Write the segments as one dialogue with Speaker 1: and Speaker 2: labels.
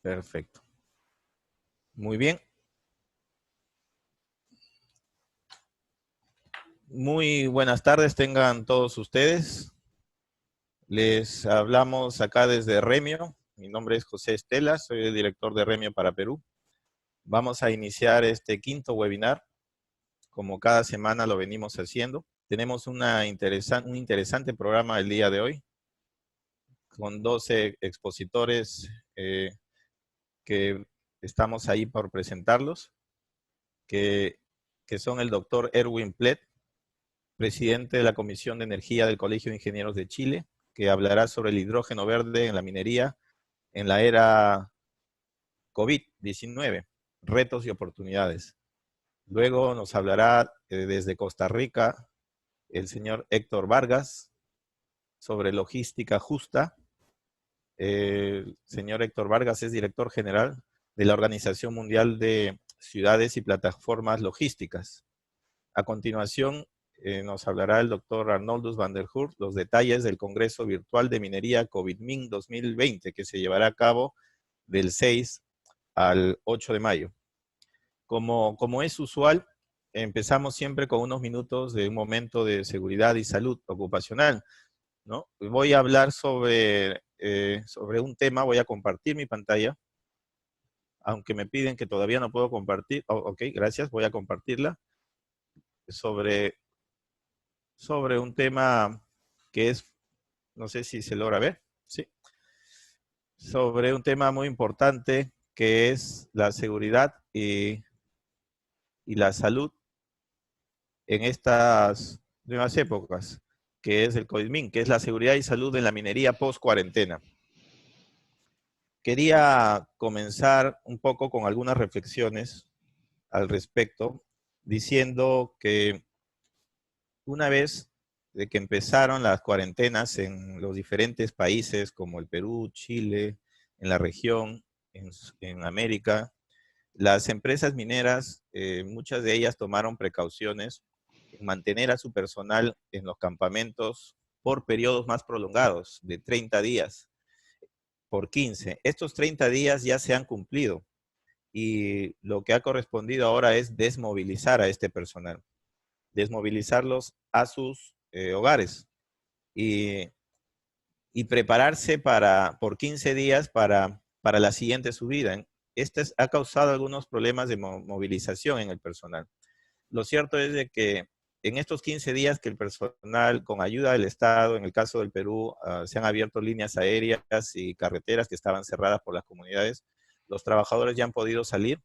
Speaker 1: Perfecto. Muy bien. Muy buenas tardes tengan todos ustedes. Les hablamos acá desde Remio. Mi nombre es José Estela, soy el director de Remio para Perú. Vamos a iniciar este quinto webinar, como cada semana lo venimos haciendo. Tenemos un interesante programa el día de hoy, con 12 expositores que estamos ahí por presentarlos, que son el doctor Erwin Plett, presidente de la Comisión de Energía del Colegio de Ingenieros de Chile, que hablará sobre el hidrógeno verde en la minería en la era COVID-19, retos y oportunidades. Luego nos hablará desde Costa Rica el señor Héctor Vargas sobre logística justa. El señor Héctor Vargas es director general de la Organización Mundial de Ciudades y Plataformas Logísticas. A continuación, nos hablará el doctor Arnoldus van der Hurst los detalles del Congreso Virtual de Minería COVID-MIN 2020, que se llevará a cabo del 6 al 8 de mayo. Como es usual, empezamos siempre con unos minutos de un momento de seguridad y salud ocupacional, ¿no? Voy a hablar sobre un tema, voy a compartir mi pantalla, aunque me piden que todavía no puedo compartir. Ok, gracias, voy a compartirla. Sobre un tema que es, no sé si se logra ver, sí, sobre un tema muy importante que es la seguridad y la salud en estas nuevas épocas, que es el COVID-19, que es la seguridad y salud en la minería post-cuarentena. Quería comenzar un poco con algunas reflexiones al respecto, diciendo que una vez de que empezaron las cuarentenas en los diferentes países como el Perú, Chile, en la región, en América, las empresas mineras, muchas de ellas tomaron precauciones en mantener a su personal en los campamentos por periodos más prolongados, de 30 días por 15. Estos 30 días ya se han cumplido y lo que ha correspondido ahora es desmovilizar a este personal, desmovilizarlos a sus hogares y prepararse por 15 días para la siguiente subida. Este ha causado algunos problemas de movilización en el personal. Lo cierto es de que en estos 15 días que el personal, con ayuda del Estado, en el caso del Perú, se han abierto líneas aéreas y carreteras que estaban cerradas por las comunidades, los trabajadores ya han podido salir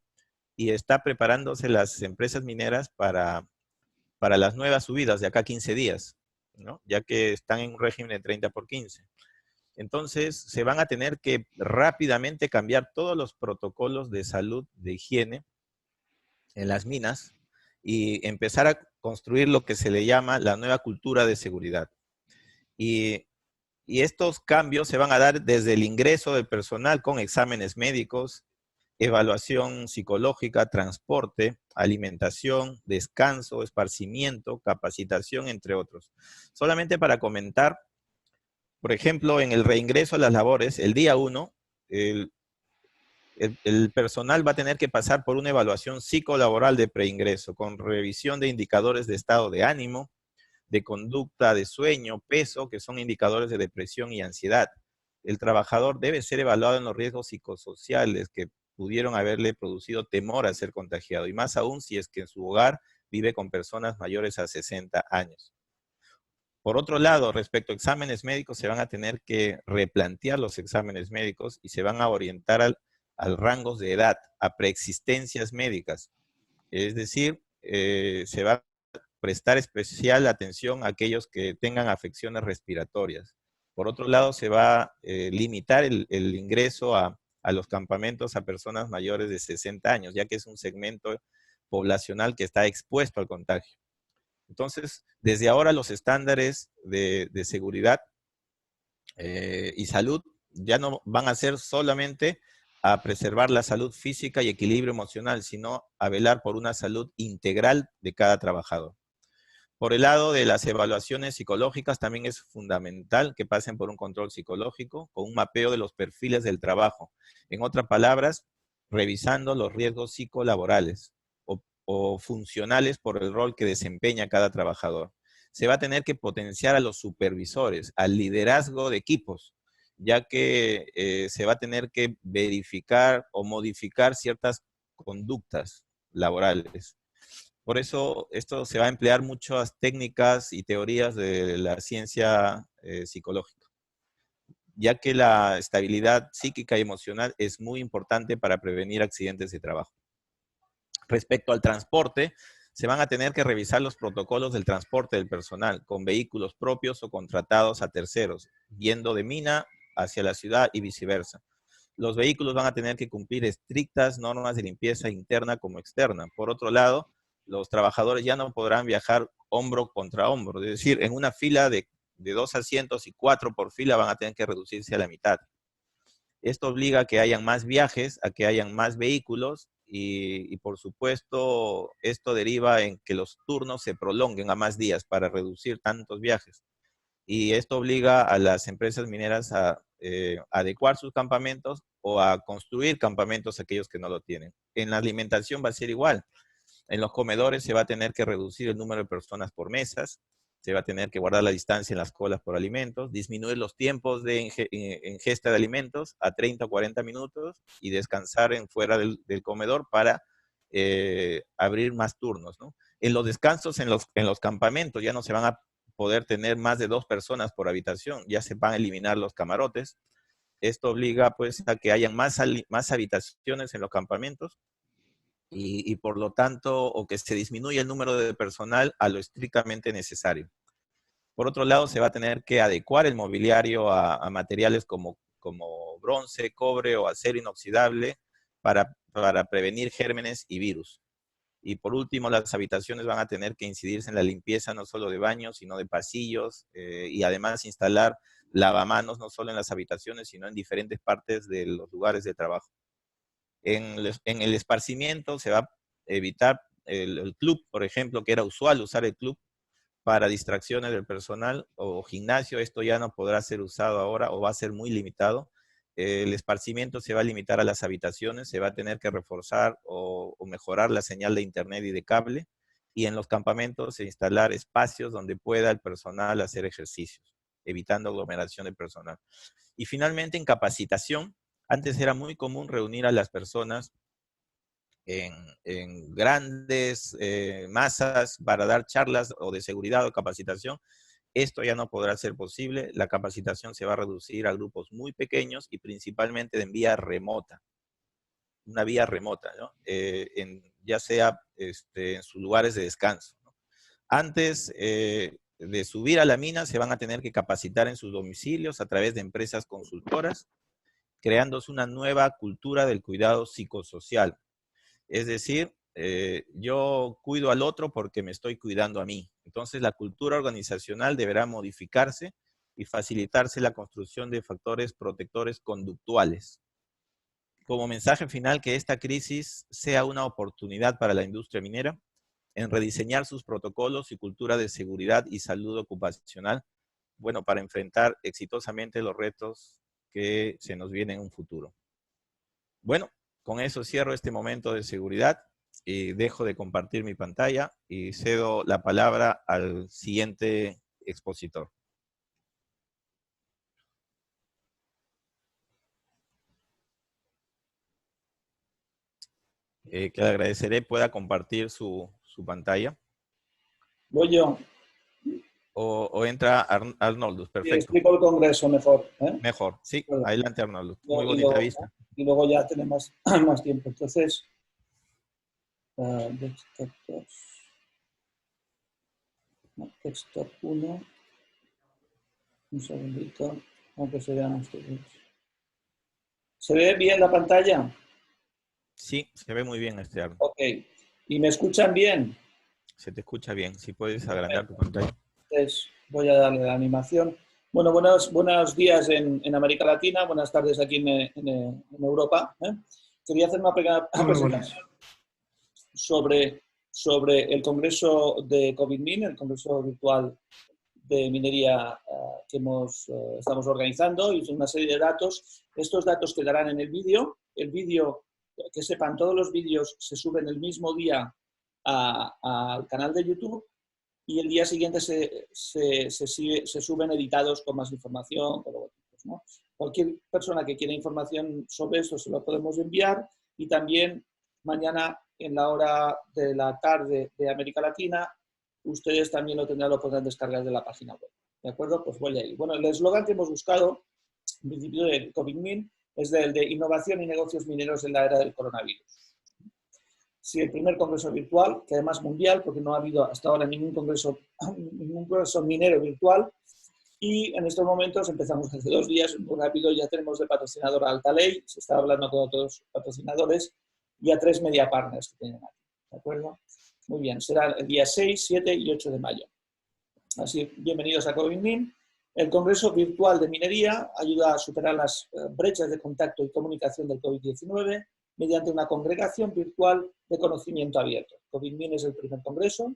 Speaker 1: y está preparándose las empresas mineras para las nuevas subidas de acá a 15 días, ¿no? Ya que están en un régimen de 30 por 15. Entonces, se van a tener que rápidamente cambiar todos los protocolos de salud, de higiene en las minas y empezar a construir lo que se le llama la nueva cultura de seguridad. Y estos cambios se van a dar desde el ingreso del personal con exámenes médicos, evaluación psicológica, transporte, alimentación, descanso, esparcimiento, capacitación, entre otros. Solamente para comentar, por ejemplo, en el reingreso a las labores, el día 1, el personal va a tener que pasar por una evaluación psicolaboral de preingreso, con revisión de indicadores de estado de ánimo, de conducta, de sueño, peso, que son indicadores de depresión y ansiedad. El trabajador debe ser evaluado en los riesgos psicosociales que pudieron haberle producido temor a ser contagiado, y más aún si es que en su hogar vive con personas mayores a 60 años. Por otro lado, respecto a exámenes médicos, se van a tener que replantear los exámenes médicos y se van a orientar al rangos de edad, a preexistencias médicas. Es decir, se va a prestar especial atención a aquellos que tengan afecciones respiratorias. Por otro lado, se va a limitar el ingreso a los campamentos a personas mayores de 60 años, ya que es un segmento poblacional que está expuesto al contagio. Entonces, desde ahora los estándares de seguridad y salud ya no van a ser solamente a preservar la salud física y equilibrio emocional, sino a velar por una salud integral de cada trabajador. Por el lado de las evaluaciones psicológicas, también es fundamental que pasen por un control psicológico con un mapeo de los perfiles del trabajo. En otras palabras, revisando los riesgos psicolaborales o funcionales por el rol que desempeña cada trabajador. Se va a tener que potenciar a los supervisores, al liderazgo de equipos, ya que se va a tener que verificar o modificar ciertas conductas laborales. Por eso esto se va a emplear muchas técnicas y teorías de la ciencia psicológica, ya que la estabilidad psíquica y emocional es muy importante para prevenir accidentes de trabajo. Respecto al transporte, se van a tener que revisar los protocolos del transporte del personal con vehículos propios o contratados a terceros, yendo de mina hacia la ciudad y viceversa. Los vehículos van a tener que cumplir estrictas normas de limpieza interna como externa. Por otro lado, los trabajadores ya no podrán viajar hombro contra hombro, es decir, en una fila de 2 asientos y 4 por fila van a tener que reducirse a la mitad. Esto obliga a que hayan más viajes, a que hayan más vehículos y por supuesto esto deriva en que los turnos se prolonguen a más días para reducir tantos viajes. Y esto obliga a las empresas mineras a adecuar sus campamentos o a construir campamentos aquellos que no lo tienen. En la alimentación va a ser igual. En los comedores se va a tener que reducir el número de personas por mesas, se va a tener que guardar la distancia en las colas por alimentos, disminuir los tiempos de ingesta de alimentos a 30 o 40 minutos y descansar fuera del comedor para abrir más turnos, ¿no? En los descansos en los campamentos ya no se van a poder tener más de 2 personas por habitación, ya se van a eliminar los camarotes. Esto obliga pues a que hayan más habitaciones en los campamentos y por lo tanto, o que se disminuya el número de personal a lo estrictamente necesario. Por otro lado, se va a tener que adecuar el mobiliario a materiales como bronce, cobre o acero inoxidable para prevenir gérmenes y virus. Y por último, las habitaciones van a tener que incidirse en la limpieza no solo de baños, sino de pasillos y además instalar lavamanos no solo en las habitaciones, sino en diferentes partes de los lugares de trabajo. En el esparcimiento se va a evitar el club, por ejemplo, que era usual usar el club para distracciones del personal o gimnasio. Esto ya no podrá ser usado ahora o va a ser muy limitado. El esparcimiento se va a limitar a las habitaciones, se va a tener que reforzar o mejorar la señal de internet y de cable, y en los campamentos se instalar espacios donde pueda el personal hacer ejercicios, evitando aglomeración de personal. Y finalmente, en capacitación, antes era muy común reunir a las personas en grandes masas para dar charlas o de seguridad o capacitación. Esto ya no podrá ser posible. La capacitación se va a reducir a grupos muy pequeños y principalmente en vía remota. Una vía remota, ¿no? Ya sea en sus lugares de descanso, ¿no? Antes de subir a la mina se van a tener que capacitar en sus domicilios a través de empresas consultoras, creándose una nueva cultura del cuidado psicosocial. Es decir, yo cuido al otro porque me estoy cuidando a mí. Entonces, la cultura organizacional deberá modificarse y facilitarse la construcción de factores protectores conductuales. Como mensaje final, que esta crisis sea una oportunidad para la industria minera en rediseñar sus protocolos y cultura de seguridad y salud ocupacional, bueno, para enfrentar exitosamente los retos que se nos vienen en un futuro. Bueno, con eso cierro este momento de seguridad y dejo de compartir mi pantalla y cedo la palabra al siguiente expositor. Que le agradeceré pueda compartir su pantalla.
Speaker 2: Voy yo.
Speaker 1: O entra Arnoldus,
Speaker 2: Sí,
Speaker 1: perfecto.
Speaker 2: explico el congreso mejor.
Speaker 1: Mejor, sí,
Speaker 2: Bueno,
Speaker 1: adelante Arnoldus. Muy bonita vista.
Speaker 2: Y luego ya tenemos más tiempo. Entonces, desktop 2. No, desktop 1. Un segundito, aunque se vean ustedes. ¿Se ve bien la pantalla?
Speaker 1: Sí, se ve muy bien este Arnold.
Speaker 2: Ok. ¿Y me escuchan bien?
Speaker 1: Se te escucha bien. Si puedes agrandar tu pantalla.
Speaker 2: Entonces, voy a darle la animación. Bueno, buenos días en América Latina, buenas tardes aquí en Europa. Quería hacer una pequeña presentación sobre sobre el congreso de COVID-MIN, el congreso virtual de minería que estamos organizando, y una serie de datos. Estos datos quedarán en el vídeo. El vídeo, que sepan, todos los vídeos se suben el mismo día al canal de YouTube, y el día siguiente se suben editados con más información, con logotipos, ¿no? Cualquier persona que quiera información sobre esto se lo podemos enviar, y también mañana en la hora de la tarde de América Latina, ustedes también lo podrán descargar de la página web. ¿De acuerdo? Pues voy ahí. Bueno, el eslogan que hemos buscado, en principio del COVID-MIN, es el de innovación y negocios mineros en la era del coronavirus. Sí, el primer congreso virtual, que además mundial, porque no ha habido hasta ahora ningún congreso minero virtual, y en estos momentos empezamos hace 2 días, muy rápido, ya tenemos de patrocinador a Altaley, se está hablando con otros patrocinadores, y a 3 media partners que tienen aquí. ¿De acuerdo? Muy bien, será el día 6, 7 y 8 de mayo. Así, bienvenidos a COVID-MIN. El Congreso Virtual de Minería ayuda a superar las brechas de contacto y comunicación del COVID-19 mediante una congregación virtual de conocimiento abierto. COVID-MIN es el primer congreso,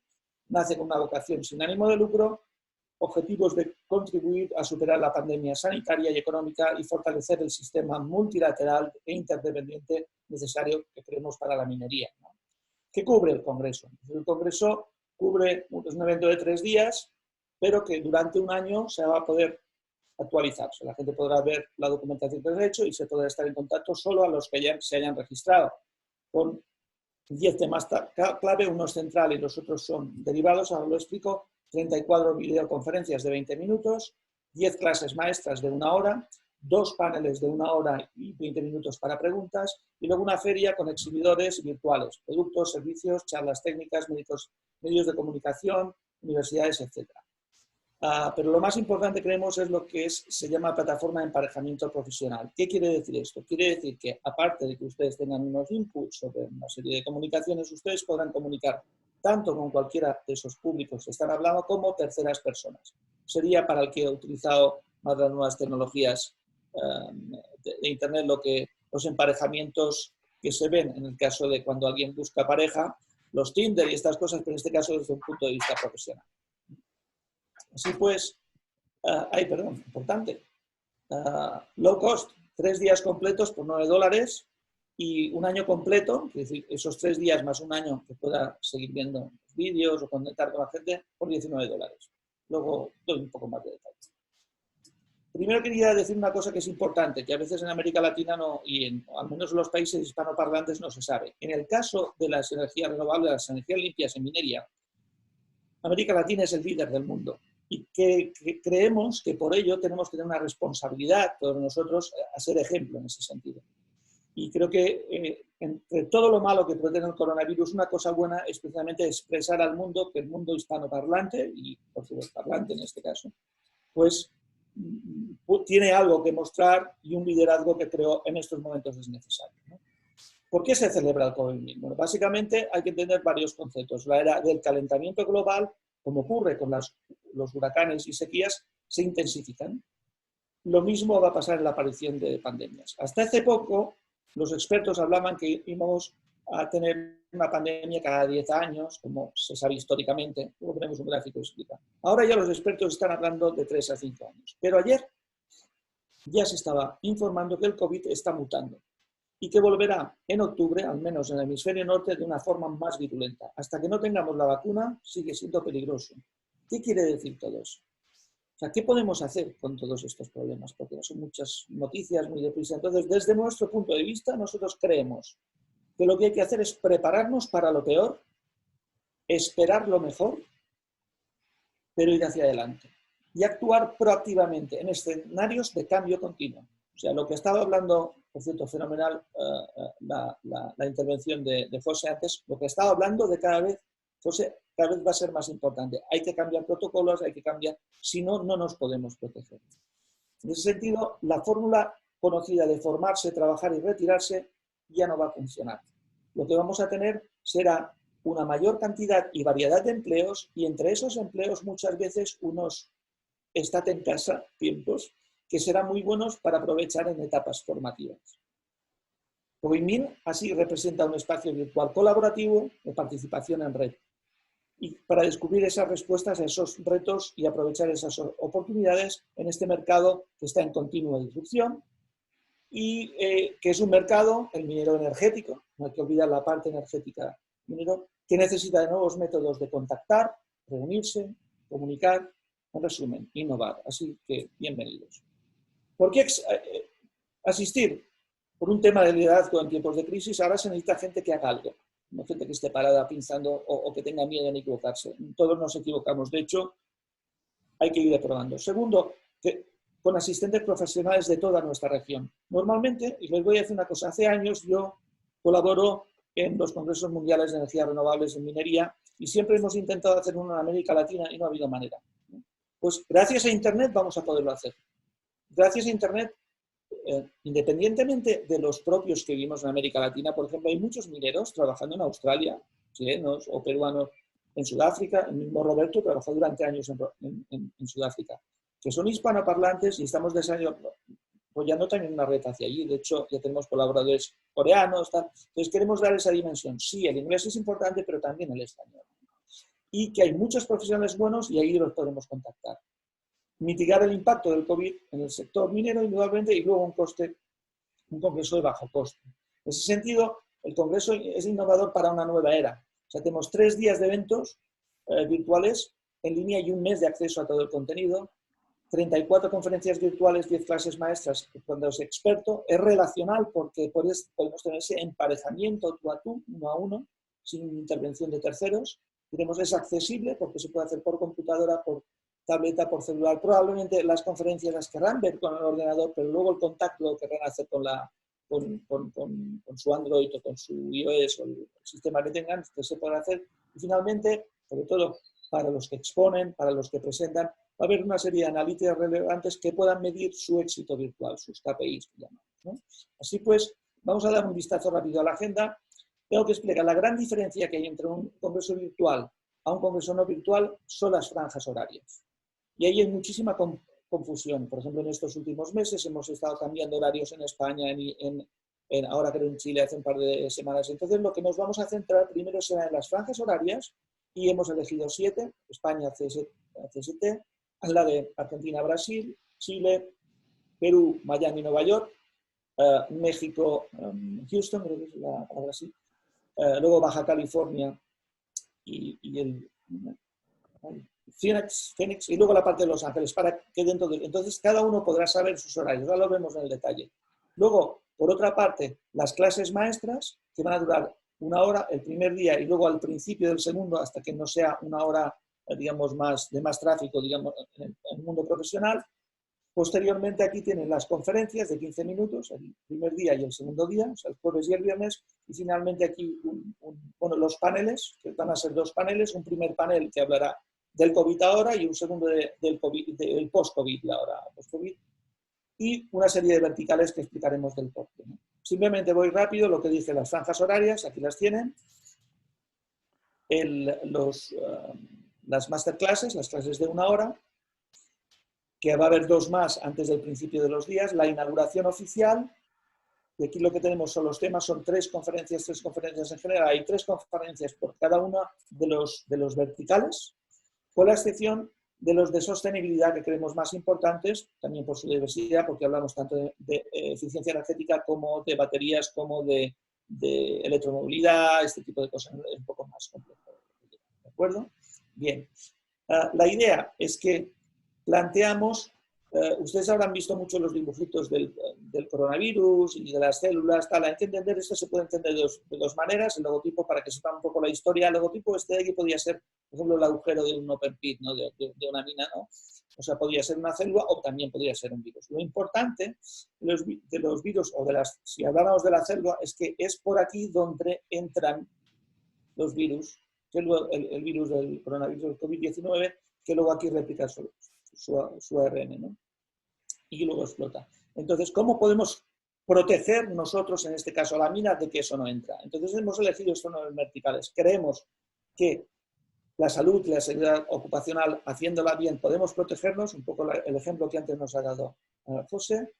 Speaker 2: nace con una vocación sin ánimo de lucro, objetivos de contribuir a superar la pandemia sanitaria y económica y fortalecer el sistema multilateral e interdependiente necesario que creemos para la minería, ¿no? ¿Qué cubre el Congreso? El Congreso cubre un evento de 3 días, pero que durante un año se va a poder actualizarse. La gente podrá ver la documentación que ha hecho y se podrá estar en contacto solo a los que ya se hayan registrado, con 10 temas clave, uno es central y los otros son derivados, ahora lo explico, 34 videoconferencias de 20 minutos, 10 clases maestras de 1 hora, 2 paneles de 1 hora y 20 minutos para preguntas, y luego una feria con exhibidores virtuales, productos, servicios, charlas técnicas, medios de comunicación, universidades, etc. Pero lo más importante, creemos, es lo que se llama plataforma de emparejamiento profesional. ¿Qué quiere decir esto? Quiere decir que, aparte de que ustedes tengan unos inputs sobre una serie de comunicaciones, ustedes podrán comunicar tanto con cualquiera de esos públicos que están hablando como terceras personas. Sería para el que ha utilizado más las nuevas tecnologías de Internet, los emparejamientos que se ven en el caso de cuando alguien busca pareja, los Tinder y estas cosas, pero en este caso desde un punto de vista profesional. Así pues, importante, low cost, 3 días completos por $9 y un año completo, es decir, esos 3 días más un año que pueda seguir viendo vídeos o conectar con la gente, por $19. Luego doy un poco más de detalles. Primero quería decir una cosa que es importante, que a veces en América Latina al menos en los países hispanoparlantes no se sabe. En el caso de las energías renovables, las energías limpias en minería, América Latina es el líder del mundo. Y que creemos que por ello tenemos que tener una responsabilidad todos nosotros a ser ejemplo en ese sentido. Y creo que entre todo lo malo que puede tener el coronavirus, una cosa buena es precisamente expresar al mundo que el mundo hispanoparlante, y portugués parlante en este caso, pues tiene algo que mostrar y un liderazgo que creo en estos momentos es necesario, ¿no? ¿Por qué se celebra el COVID-19? Bueno, básicamente hay que entender varios conceptos. La era del calentamiento global, como ocurre con los huracanes y sequías, se intensifican. Lo mismo va a pasar en la aparición de pandemias. Hasta hace poco, los expertos hablaban que íbamos a tener una pandemia cada 10 años, como se sabe históricamente. Luego tenemos un gráfico que explica. Ahora ya los expertos están hablando de 3 a 5 años. Pero ayer ya se estaba informando que el COVID está mutando y que volverá en octubre, al menos en el hemisferio norte, de una forma más virulenta. Hasta que no tengamos la vacuna, sigue siendo peligroso. ¿Qué quiere decir todo eso? O sea, ¿qué podemos hacer con todos estos problemas? Porque son muchas noticias muy deprisa. Entonces, desde nuestro punto de vista, nosotros creemos que lo que hay que hacer es prepararnos para lo peor, esperar lo mejor, pero ir hacia adelante. Y actuar proactivamente en escenarios de cambio continuo. O sea, lo que estaba hablando, por cierto, fenomenal la intervención de José antes, lo que estaba hablando de cada vez va a ser más importante. Hay que cambiar protocolos, hay que cambiar, si no, no nos podemos proteger. En ese sentido, la fórmula conocida de formarse, trabajar y retirarse ya no va a funcionar. Lo que vamos a tener será una mayor cantidad y variedad de empleos, y entre esos empleos muchas veces unos estate en casa tiempos que serán muy buenos para aprovechar en etapas formativas. COVIDMIN así representa un espacio virtual colaborativo de participación en red. Y para descubrir esas respuestas a esos retos y aprovechar esas oportunidades en este mercado que está en continua disrupción y que es un mercado, el minero energético, no hay que olvidar la parte energética minero, que necesita de nuevos métodos de contactar, reunirse, comunicar, en resumen, innovar. Así que, bienvenidos. ¿Por qué asistir? Por un tema de liderazgo en tiempos de crisis, ahora se necesita gente que haga algo, no gente que esté parada pensando o que tenga miedo en equivocarse. Todos nos equivocamos, de hecho, hay que ir probando. Segundo, con asistentes profesionales de toda nuestra región. Normalmente, y les voy a decir una cosa, hace años yo colaboro en los congresos mundiales de energías renovables en minería y siempre hemos intentado hacer uno en América Latina y no ha habido manera. Pues gracias a Internet vamos a poderlo hacer. Gracias a Internet, independientemente de los propios que vivimos en América Latina, por ejemplo, hay muchos mineros trabajando en Australia, chilenos o peruanos, en Sudáfrica. El mismo Roberto trabajó durante años en Sudáfrica, que son hispanoparlantes y estamos apoyando también una red hacia allí. De hecho, ya tenemos colaboradores coreanos, tal. Entonces queremos dar esa dimensión. Sí, el inglés es importante, pero también el español. Y que hay muchos profesionales buenos y ahí los podemos contactar. Mitigar el impacto del COVID en el sector minero, indudablemente, y luego un congreso de bajo coste. En ese sentido, el congreso es innovador para una nueva era. O sea, tenemos 3 días de eventos virtuales en línea y un mes de acceso a todo el contenido, 34 conferencias virtuales, 10 clases maestras cuando es experto, es relacional porque podemos tener ese emparejamiento tú a tú, uno a uno, sin intervención de terceros. Es accesible porque se puede hacer por computadora, por tableta, por celular. Probablemente las conferencias las querrán ver con el ordenador, pero luego el contacto lo querrán hacer con su Android o con su iOS o el sistema que tengan, que se puede hacer. Y finalmente, sobre todo para los que exponen, para los que presentan, va a haber una serie de analíticas relevantes que puedan medir su éxito virtual, sus KPIs, que llamamos, ¿no? Así pues, vamos a dar un vistazo rápido a la agenda. Tengo que explicar la gran diferencia que hay entre un congreso virtual a un congreso no virtual son las franjas horarias. Y ahí hay muchísima confusión. Por ejemplo, en estos últimos meses hemos estado cambiando horarios en España, ahora creo en Chile hace un par de semanas. Entonces, lo que nos vamos a centrar primero será en las franjas horarias y hemos elegido 7, España, CST, la de Argentina, Brasil, Chile, Perú, Miami, Nueva York, México, Houston, creo que es la Brasil, luego Baja California y el Phoenix, y luego la parte de Los Ángeles, para que entonces cada uno podrá saber sus horarios, ya lo vemos en el detalle. Luego, por otra parte, las clases maestras, que van a durar 1 hora el primer día y luego al principio del segundo, hasta que no sea 1 hora, digamos, de más tráfico, digamos, en el mundo profesional. Posteriormente aquí tienen las conferencias de 15 minutos, el primer día y el segundo día, o sea, el jueves y el viernes, y finalmente aquí los paneles, que van a ser 2 paneles, un primer panel que hablará del COVID ahora y un segundo del post-COVID, la hora post-COVID, y una serie de verticales que explicaremos del por qué, ¿no? Simplemente voy rápido, lo que dice las franjas horarias, aquí las tienen, las masterclasses, las clases de 1 hora, que va a haber 2 más antes del principio de los días, la inauguración oficial, y aquí lo que tenemos son los temas, son 3 conferencias en general, hay 3 conferencias por cada una de los verticales, con la excepción de los de sostenibilidad que creemos más importantes, también por su diversidad, porque hablamos tanto de eficiencia energética como de baterías, como de electromovilidad, este tipo de cosas, es un poco más complejo. ¿De acuerdo? Bien. La idea es que planteamos, ustedes habrán visto mucho los dibujitos del coronavirus y de las células, tal. Hay que entender, esto se puede entender de 2 maneras, el logotipo para que sepan un poco la historia. El logotipo de aquí podría ser, por ejemplo, el agujero de un open pit, ¿no? de una mina, ¿no? O sea, podría ser una célula o también podría ser un virus. Lo importante de los virus, o si hablamos de la célula, es que es por aquí donde entran los virus, que el virus del coronavirus, del COVID-19, que luego aquí replica su ARN, ¿no? Y luego explota. Entonces, ¿cómo podemos proteger nosotros, en este caso la mina, de que eso no entra? Entonces hemos elegido estos 9 verticales. Creemos que la salud y la seguridad ocupacional, haciéndola bien, podemos protegernos, un poco el ejemplo que antes nos ha dado José.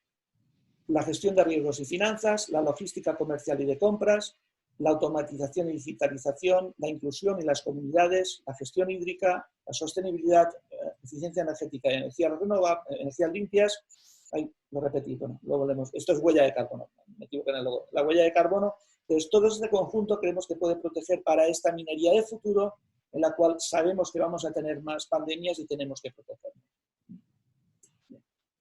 Speaker 2: la gestión de riesgos y finanzas, la logística comercial y de compras, la automatización y digitalización, la inclusión y las comunidades, la gestión hídrica, la sostenibilidad, eficiencia energética y energías renovables, energías limpias. Ay, lo repetí, bueno, luego leemos. Esto es huella de carbono, me equivoqué en el logo. La huella de carbono. Entonces, todo este conjunto creemos que puede proteger para esta minería de futuro, en la cual sabemos que vamos a tener más pandemias y tenemos que protegernos.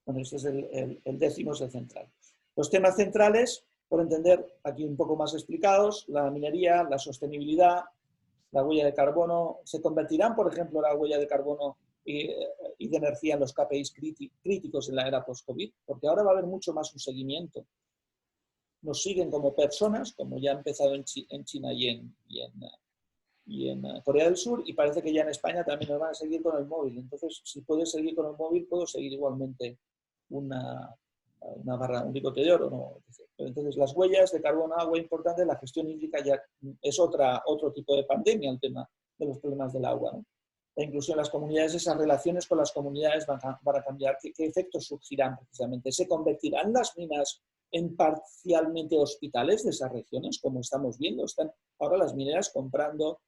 Speaker 2: Bueno, este es el 10º, es el central. Los temas centrales, por entender, aquí un poco más explicados: la minería, la sostenibilidad, la huella de carbono. ¿Se convertirán, por ejemplo, la huella de carbono y de energía en los KPIs críticos en la era post-COVID? Porque ahora va a haber mucho más un seguimiento. Nos siguen como personas, como ya ha empezado en China y en Corea del Sur, y parece que ya en España también nos van a seguir con el móvil. Entonces, si puedes seguir con el móvil, puedo seguir igualmente una barra, un bigote de oro, ¿no? Entonces, las huellas de carbono, agua, importante. La gestión hídrica ya es otro tipo de pandemia, el tema de los problemas del agua, ¿no? La inclusión de las comunidades, esas relaciones con las comunidades van a cambiar. ¿Qué efectos surgirán precisamente? ¿Se convertirán las minas en parcialmente hospitales de esas regiones, como estamos viendo? Están ahora las mineras comprando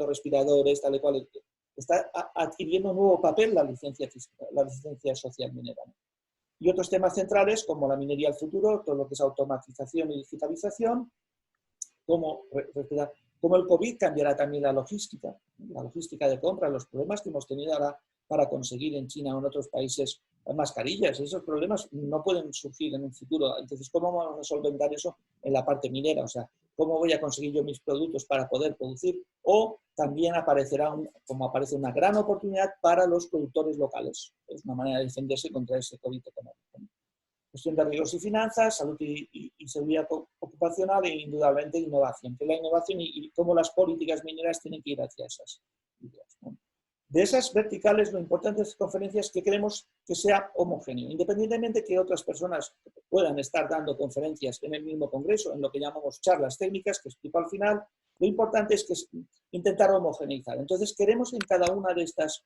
Speaker 2: respiradores, tal y cual. Está adquiriendo un nuevo papel la licencia social minera, ¿no? Y otros temas centrales, como la minería al futuro, todo lo que es automatización y digitalización, como el COVID cambiará también la logística de compra, los problemas que hemos tenido ahora para conseguir en China o en otros países mascarillas. Esos problemas no pueden surgir en un futuro. Entonces, ¿cómo vamos a solventar eso en la parte minera? O sea, ¿cómo voy a conseguir yo mis productos para poder producir? O también aparecerá, como aparece, una gran oportunidad para los productores locales. Es una manera de defenderse contra ese COVID económico. Gestión de riesgos y finanzas, salud y seguridad ocupacional e indudablemente innovación. Que la innovación y cómo las políticas mineras tienen que ir hacia esas ideas, ¿no? De esas verticales, lo importante de estas conferencias es que queremos que sea homogéneo, independientemente que otras personas puedan estar dando conferencias en el mismo congreso, en lo que llamamos charlas técnicas, que explico al final. Lo importante es que intentar homogeneizar. Entonces, queremos que en cada una de estas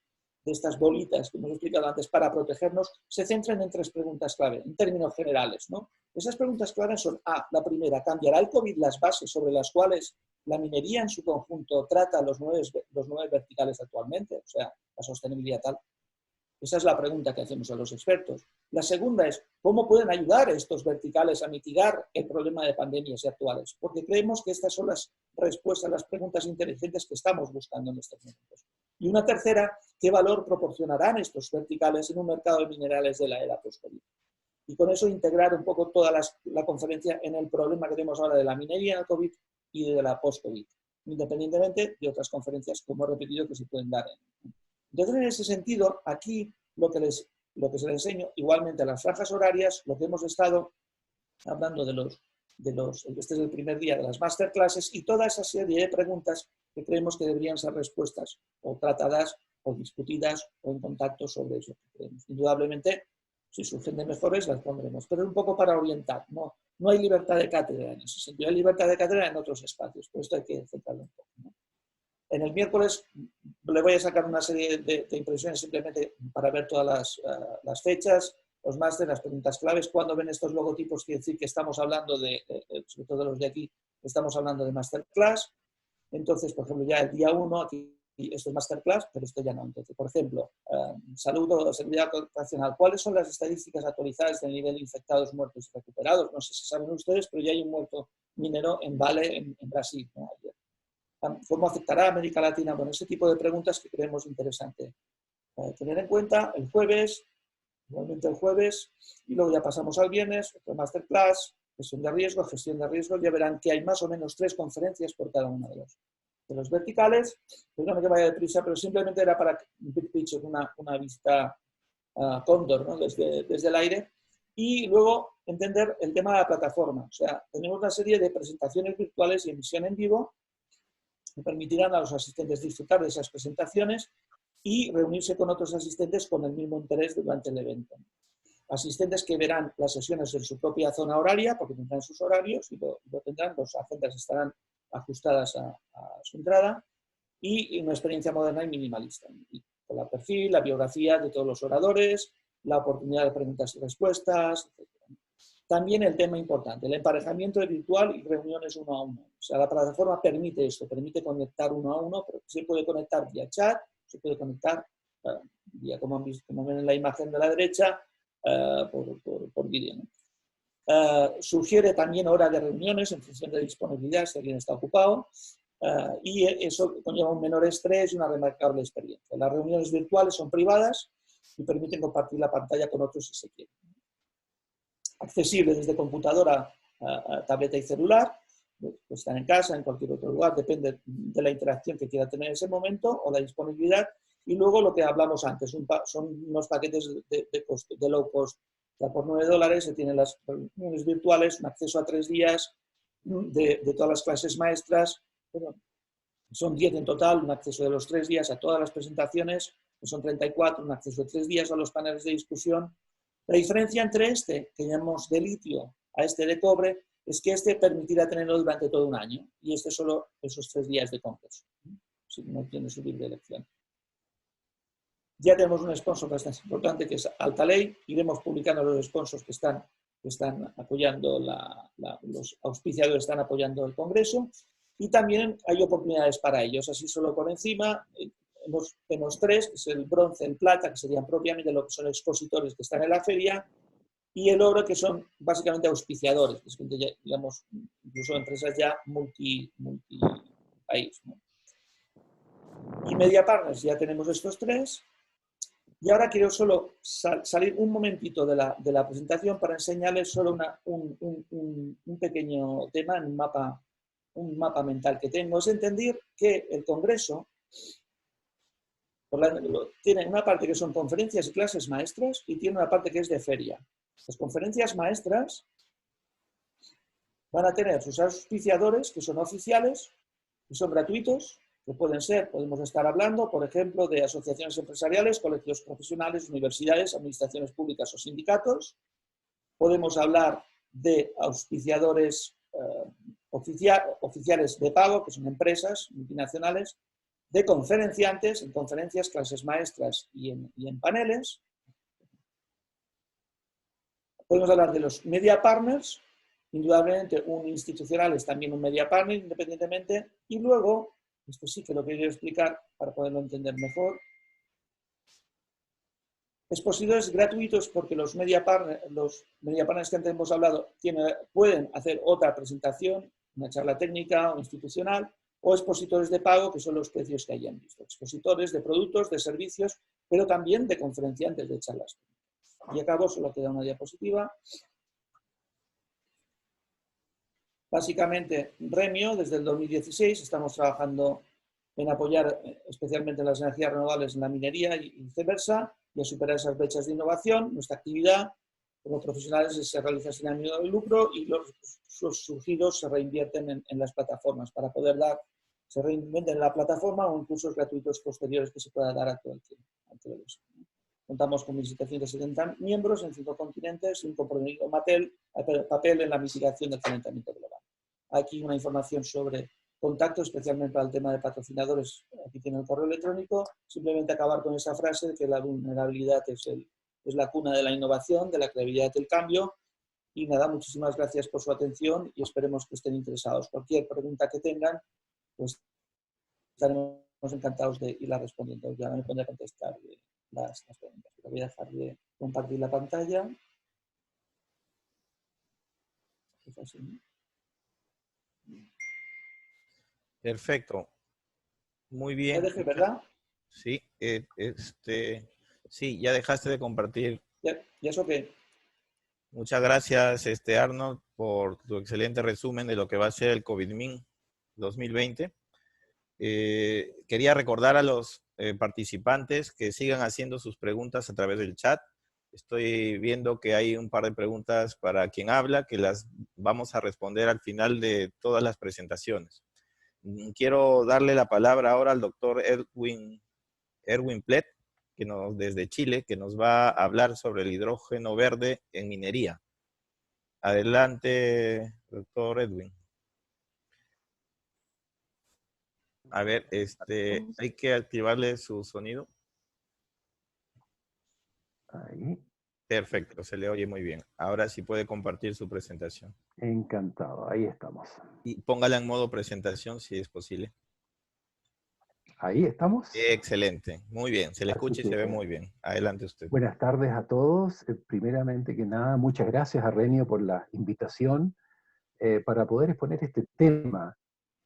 Speaker 2: bolitas que hemos explicado antes para protegernos, se centren en 3 preguntas clave, en términos generales, ¿no? Esas preguntas claves son: la primera, ¿cambiará el COVID las bases sobre las cuales la minería en su conjunto trata los 9 verticales actualmente? O sea, la sostenibilidad tal. Esa es la pregunta que hacemos a los expertos. La segunda es: ¿cómo pueden ayudar estos verticales a mitigar el problema de pandemias actuales? Porque creemos que estas son las respuestas a las preguntas inteligentes que estamos buscando en estos momentos. Y una tercera: ¿qué valor proporcionarán estos verticales en un mercado de minerales de la era post-COVID? Y con eso integrar un poco toda la conferencia en el problema que tenemos ahora de la minería en el COVID y de la post-COVID, independientemente de otras conferencias, como he repetido, que se pueden dar. Entonces, en ese sentido, aquí lo que se les enseño, igualmente a las franjas horarias, lo que hemos estado hablando este es el primer día de las masterclasses, y toda esa serie de preguntas que creemos que deberían ser respuestas o tratadas o discutidas o en contacto sobre eso que creemos. Indudablemente, si surgen de mejores, las pondremos, pero un poco para orientar. No hay libertad de cátedra en ese sentido, hay libertad de cátedra en otros espacios, por esto hay que centrarlo un poco, ¿no? En el miércoles le voy a sacar una serie de impresiones simplemente para ver todas las fechas, los másteres, las preguntas claves. Cuando ven estos logotipos, quiere decir que estamos hablando sobre todo los de aquí, estamos hablando de masterclass. Entonces, por ejemplo, ya el día 1, aquí esto es masterclass, pero esto ya no. Entonces, por ejemplo, salud o seguridad ocupacional. ¿Cuáles son las estadísticas actualizadas del nivel de infectados, muertos y recuperados? No sé si saben ustedes, pero ya hay un muerto minero en Vale, en Brasil, ¿no? ¿Cómo afectará a América Latina? Bueno, ese tipo de preguntas que creemos interesante tener en cuenta. El jueves, igualmente el jueves, y luego ya pasamos al viernes, otro masterclass, gestión de riesgos. Ya verán que hay más o menos 3 conferencias por cada uno de los verticales. Perdón que vaya deprisa, pero simplemente era para Big Picture, una vista cóndor, ¿no? desde el aire. Y luego entender el tema de la plataforma. O sea, tenemos una serie de presentaciones virtuales y emisión en vivo que permitirán a los asistentes disfrutar de esas presentaciones y reunirse con otros asistentes con el mismo interés durante el evento. Asistentes que verán las sesiones en su propia zona horaria, porque tendrán sus horarios y lo tendrán, las agendas estarán ajustadas a su entrada, y una experiencia moderna y minimalista. Y con el perfil, la biografía de todos los oradores, la oportunidad de preguntas y respuestas, etc. También el tema importante, el emparejamiento virtual y reuniones uno a uno. O sea, la plataforma permite esto, permite conectar uno a uno, pero se puede conectar vía chat, se puede conectar vía, como ven en la imagen de la derecha, por vídeo, ¿no? Sugiere también hora de reuniones en función de disponibilidad, si alguien está ocupado, y eso conlleva un menor estrés y una remarcable experiencia. Las reuniones virtuales son privadas y permiten compartir la pantalla con otros si se quiere. Accesible desde computadora, tableta y celular, pues están en casa, en cualquier otro lugar, depende de la interacción que quiera tener en ese momento o la disponibilidad. Y luego lo que hablamos antes, son unos paquetes de low cost. O sea, por $9 se tienen las reuniones virtuales, un acceso a 3 días de todas las clases maestras. Bueno, son 10 en total, un acceso de los 3 días a todas las presentaciones, que son 34, un acceso de 3 días a los paneles de discusión. La diferencia entre este, que llamamos de litio, a este de cobre, es que este permitirá tenerlo durante todo un año y este solo esos 3 días de congreso, si no tiene su libre elección. Ya tenemos un sponsor bastante importante que es Altalay. Iremos publicando los sponsors que están apoyando, los auspiciadores están apoyando el congreso y también hay oportunidades para ellos. Así solo por encima tenemos 3, que es el bronce, el plata, que serían propiamente lo que son expositores que están en la feria, y el oro, que son básicamente auspiciadores, que es, digamos, incluso empresas ya multi-país, ¿no? Y Media Partners, ya tenemos estos 3. Y ahora quiero solo salir un momentito de la presentación para enseñarles solo un pequeño tema, un mapa mental que tengo. Es entender que el Congreso tiene una parte que son conferencias y clases maestras y tiene una parte que es de feria. Las conferencias maestras van a tener sus auspiciadores, que son oficiales, que son gratuitos, que podemos estar hablando, por ejemplo, de asociaciones empresariales, colegios profesionales, universidades, administraciones públicas o sindicatos. Podemos hablar de auspiciadores oficiales de pago, que son empresas multinacionales, de conferenciantes, en conferencias, clases maestras y en paneles. Podemos hablar de los media partners, indudablemente un institucional es también un media partner independientemente, y luego, esto sí que lo quiero explicar para poderlo entender mejor, expositores gratuitos porque los media partners que antes hemos hablado pueden hacer otra presentación, una charla técnica o institucional, o expositores de pago, que son los precios que hayan visto, expositores de productos, de servicios, pero también de conferenciantes de charlas técnicas. Y acabo, solo queda una diapositiva. Básicamente, Remio, desde el 2016, estamos trabajando en apoyar especialmente las energías renovables en la minería y viceversa, y a superar esas brechas de innovación. Nuestra actividad como profesionales se realiza sin ánimo de lucro y los surgidos se reinvierten en las plataformas para poder se reinventen en la plataforma o en cursos gratuitos posteriores que se pueda dar a todo el tiempo. Contamos con 1.770 miembros en 5 continentes y un compromiso papel en la mitigación del calentamiento global. Aquí una información sobre contacto, especialmente para el tema de patrocinadores. Aquí tiene el correo electrónico. Simplemente acabar con esa frase de que la vulnerabilidad es la cuna de la innovación, de la creatividad del cambio. Y nada, muchísimas gracias por su atención y esperemos que estén interesados. Cualquier pregunta que tengan, pues estaremos encantados de irla respondiendo. Ya me pondré a contestar las preguntas. Pero voy a dejar de compartir la pantalla. Es así, ¿no?
Speaker 1: Perfecto. Muy bien.
Speaker 2: ¿Ya dejé, verdad?
Speaker 1: Sí, sí, ya dejaste de compartir.
Speaker 2: ¿Ya eso qué?
Speaker 1: Muchas gracias, Arnold, por tu excelente resumen de lo que va a ser el COVID-MIN 2020. Quería recordar a los participantes que sigan haciendo sus preguntas a través del chat. Estoy viendo que hay un par de preguntas para quien habla, que las vamos a responder al final de todas las presentaciones. Quiero darle la palabra ahora al doctor Erwin Plet, desde Chile, que nos va a hablar sobre el hidrógeno verde en minería. Adelante, doctor Edwin. A ver, hay que activarle su sonido.
Speaker 3: Ahí.
Speaker 1: Perfecto, se le oye muy bien. Ahora sí puede compartir su presentación.
Speaker 3: Encantado, ahí estamos.
Speaker 1: Y póngala en modo presentación si es posible.
Speaker 3: Ahí estamos.
Speaker 1: Excelente, muy bien, se le
Speaker 3: Así
Speaker 1: escucha y
Speaker 3: que,
Speaker 1: se ve muy bien. Adelante usted.
Speaker 3: buenas tardes a todos. Primeramente que nada, muchas gracias a Renio por la invitación para poder exponer este tema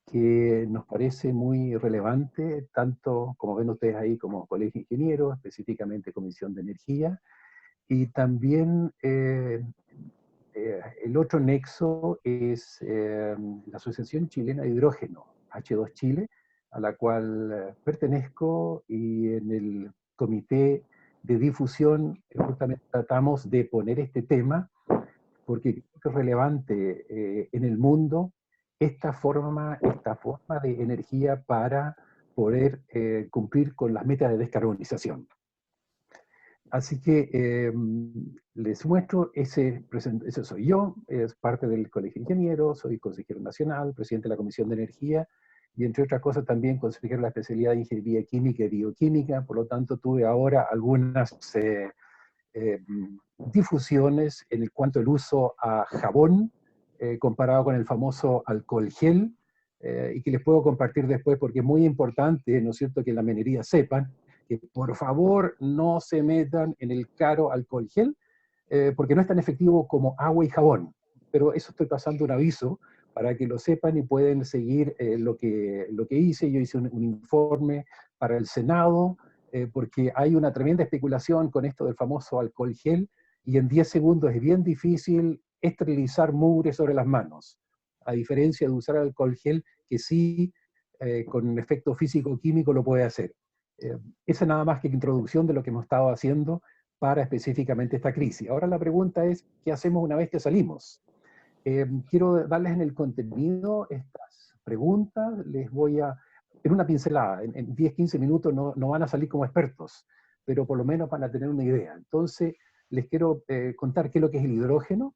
Speaker 3: que nos parece muy relevante, tanto como ven ustedes ahí como Colegio de Ingenieros, específicamente Comisión de Energía, y también el otro nexo es la Asociación Chilena de Hidrógeno, H2 Chile, a la cual pertenezco, y en el comité de difusión justamente tratamos de poner este tema porque creo que es relevante en el mundo esta forma de energía para poder cumplir con las metas de descarbonización. Así que les muestro, ese soy yo, es parte del Colegio de Ingenieros, soy consejero nacional, presidente de la Comisión de Energía, y entre otras cosas también consejero de la especialidad de Ingeniería Química y Bioquímica. Por lo tanto tuve ahora algunas difusiones en cuanto al uso a jabón, comparado con el famoso alcohol gel, y que les puedo compartir después porque es muy importante, ¿no es cierto?, que la minería sepan que por favor no se metan en el caro alcohol gel, porque no es tan efectivo como agua y jabón. Pero eso estoy pasando un aviso para que lo sepan y pueden seguir lo que hice. Yo hice un informe para el Senado, porque hay una tremenda especulación con esto del famoso alcohol gel, y en 10 segundos es bien difícil esterilizar mugre sobre las manos, a diferencia de usar alcohol gel, que sí, con un efecto físico-químico lo puede hacer. Esa nada más que introducción de lo que hemos estado haciendo para específicamente esta crisis. Ahora la pregunta es, ¿qué hacemos una vez que salimos? Quiero darles en el contenido estas preguntas, les voy a, en una pincelada, en 10, 15 minutos no van a salir como expertos, pero por lo menos van a tener una idea. Entonces, les quiero contar qué es lo que es el hidrógeno,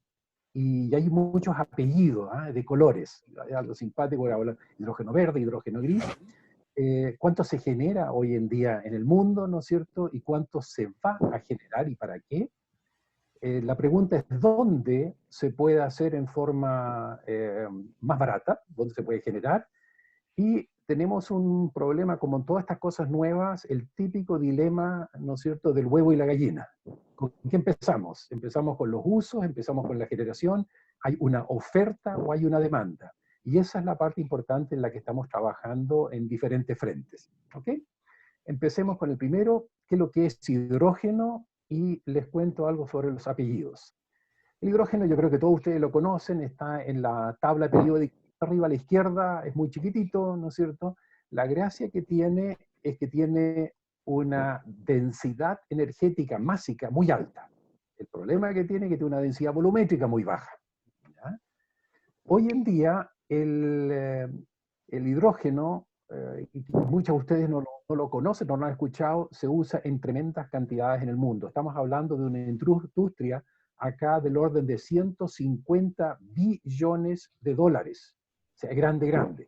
Speaker 3: y hay muchos apellidos de colores, algo simpático, hidrógeno verde, hidrógeno gris, cuánto se genera hoy en día en el mundo, ¿no es cierto?, y cuánto se va a generar y para qué. La pregunta es dónde se puede hacer en forma más barata, dónde se puede generar, y tenemos un problema, como en todas estas cosas nuevas, el típico dilema, ¿no es cierto?, del huevo y la gallina. ¿Con qué empezamos? Empezamos con los usos, empezamos con la generación, hay una oferta o hay una demanda. Y esa es la parte importante en la que estamos trabajando en diferentes frentes. ¿Ok? Empecemos con el primero, ¿qué es lo que es hidrógeno? Y les cuento algo sobre los apellidos. El hidrógeno, yo creo que todos ustedes lo conocen, está en la tabla periódica arriba a la izquierda, es muy chiquitito, ¿no es cierto? La gracia que tiene es que tiene una densidad energética másica muy alta. El problema que tiene es que tiene una densidad volumétrica muy baja. ¿Ya? Hoy en día, el hidrógeno, y muchos de ustedes no lo conocen, no lo han escuchado, se usa en tremendas cantidades en el mundo. Estamos hablando de una industria acá del orden de 150 billones de dólares. O sea, es grande, grande.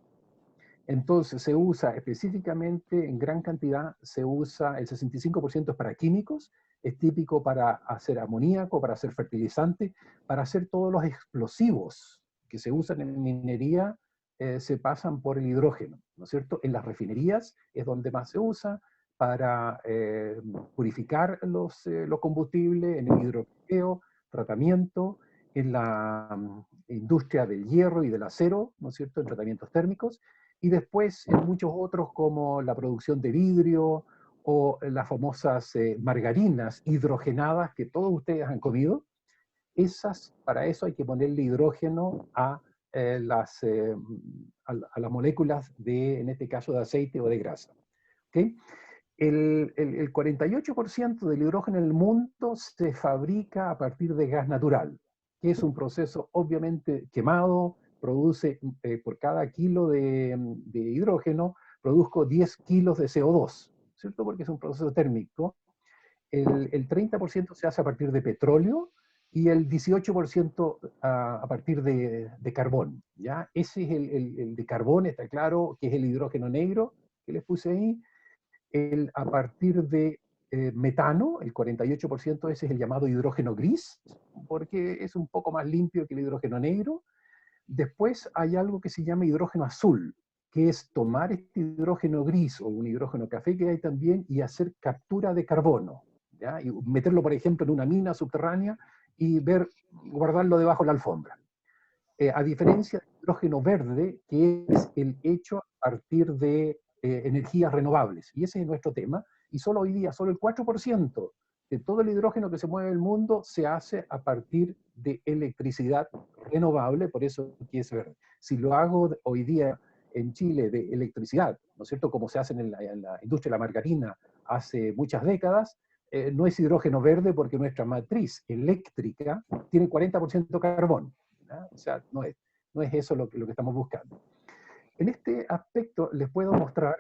Speaker 3: Entonces se usa específicamente en gran cantidad, se usa el 65% para químicos, es típico para hacer amoníaco, para hacer fertilizante, para hacer todos los explosivos que se usan en minería, se pasan por el hidrógeno, ¿no es cierto? En las refinerías es donde más se usa para purificar los combustibles, en el hidroqueo, tratamiento, en la industria del hierro y del acero, ¿no es cierto?, en tratamientos térmicos, y después en muchos otros como la producción de vidrio o las famosas margarinas hidrogenadas que todos ustedes han comido. Para eso hay que ponerle hidrógeno a las moléculas de, en este caso, de aceite o de grasa. ¿Okay? El 48% del hidrógeno en el mundo se fabrica a partir de gas natural, que es un proceso obviamente quemado, produce por cada kilo de hidrógeno, produzco 10 kilos de CO2, ¿cierto? Porque es un proceso térmico. El 30% se hace a partir de petróleo y el 18% a partir de carbón, ¿ya? Ese es el de carbón, está claro, que es el hidrógeno negro que les puse ahí. A partir de metano, el 48%, ese es el llamado hidrógeno gris, porque es un poco más limpio que el hidrógeno negro. Después hay algo que se llama hidrógeno azul, que es tomar este hidrógeno gris o un hidrógeno café que hay también y hacer captura de carbono, ¿ya? Y meterlo, por ejemplo, en una mina subterránea y guardarlo debajo de la alfombra. A diferencia del hidrógeno verde, que es el hecho a partir de energías renovables. Y ese es nuestro tema. Y solo hoy día, solo el 4% de todo el hidrógeno que se mueve en el mundo se hace a partir de electricidad renovable, por eso que es verde. Si lo hago hoy día en Chile de electricidad, ¿no es cierto?, como se hace en la industria de la margarina hace muchas décadas, no es hidrógeno verde porque nuestra matriz eléctrica tiene 40% carbón. ¿No? O sea, no es eso lo que estamos buscando. En este aspecto les puedo mostrar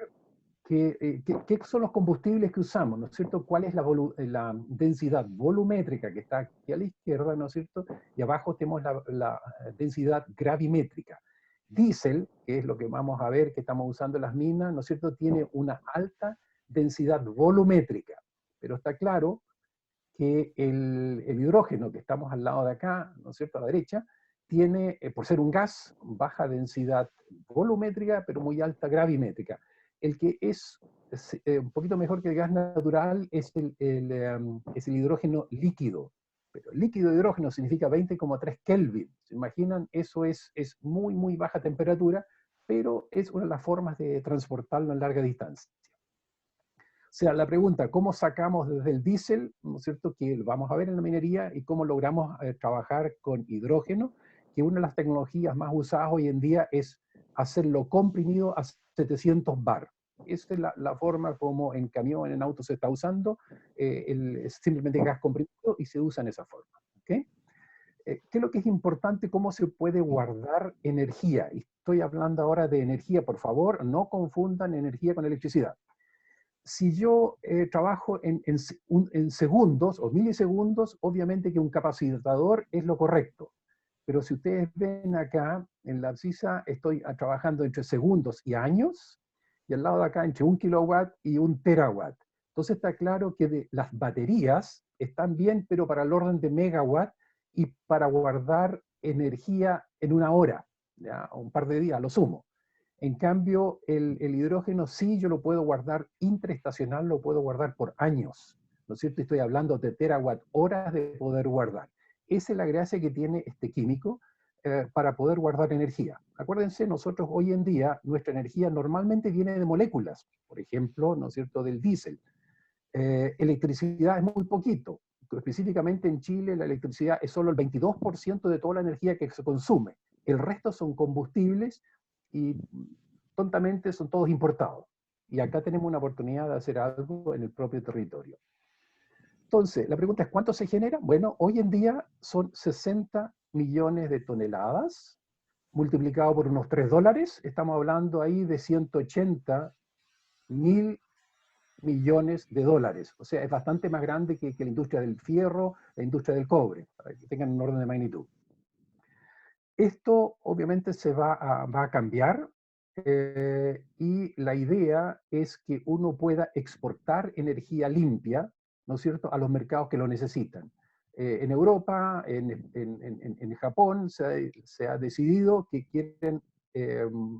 Speaker 3: qué son los combustibles que usamos, ¿no es cierto? ¿Cuál es la densidad volumétrica que está aquí a la izquierda, ¿no es cierto? Y abajo tenemos la densidad gravimétrica. Diésel, que es lo que vamos a ver que estamos usando en las minas, ¿no es cierto? Tiene una alta densidad volumétrica, pero está claro que el hidrógeno, que estamos al lado de acá, ¿no es cierto?, a la derecha, tiene, por ser un gas, baja densidad volumétrica, pero muy alta gravimétrica. El que es un poquito mejor que el gas natural es el hidrógeno líquido. Pero el líquido de hidrógeno significa 20,3 Kelvin. ¿Se imaginan? Eso es muy, muy baja temperatura, pero es una de las formas de transportarlo en larga distancia. O sea, la pregunta, ¿cómo sacamos desde el diésel, ¿no es cierto?, que lo vamos a ver en la minería, y cómo logramos trabajar con hidrógeno, que una de las tecnologías más usadas hoy en día es hacerlo comprimido a 700 bar. Esa es la forma como en camión, en auto se está usando, simplemente gas comprimido, y se usa en esa forma. ¿Okay? ¿Qué es lo que es importante? ¿Cómo se puede guardar energía? Y estoy hablando ahora de energía, por favor, no confundan energía con electricidad. Si yo trabajo en segundos o milisegundos, obviamente que un capacitador es lo correcto. Pero si ustedes ven acá, en la abscisa estoy trabajando entre segundos y años, y al lado de acá entre 1 kilowatt y 1 terawatt. Entonces está claro que las baterías están bien, pero para el orden de megawatt y para guardar energía en una hora, ¿ya? Un par de días, a lo sumo. En cambio, el hidrógeno sí yo lo puedo guardar intraestacional, lo puedo guardar por años, ¿no es cierto? Estoy hablando de terawatt horas de poder guardar. Esa es la gracia que tiene este químico para poder guardar energía. Acuérdense, nosotros hoy en día, nuestra energía normalmente viene de moléculas, por ejemplo, ¿no es cierto?, del diésel. Electricidad es muy poquito. Específicamente en Chile, la electricidad es solo el 22% de toda la energía que se consume. El resto son combustibles, y tontamente son todos importados. Y acá tenemos una oportunidad de hacer algo en el propio territorio. Entonces, la pregunta es, ¿cuánto se genera? Bueno, hoy en día son 60 millones de toneladas, multiplicado por unos $3, estamos hablando ahí de 180 mil millones de dólares. O sea, es bastante más grande que la industria del fierro, la industria del cobre, para que tengan un orden de magnitud. Esto obviamente va a cambiar, y la idea es que uno pueda exportar energía limpia, ¿no es cierto?, a los mercados que lo necesitan. En Europa, en Japón, se ha decidido que quieren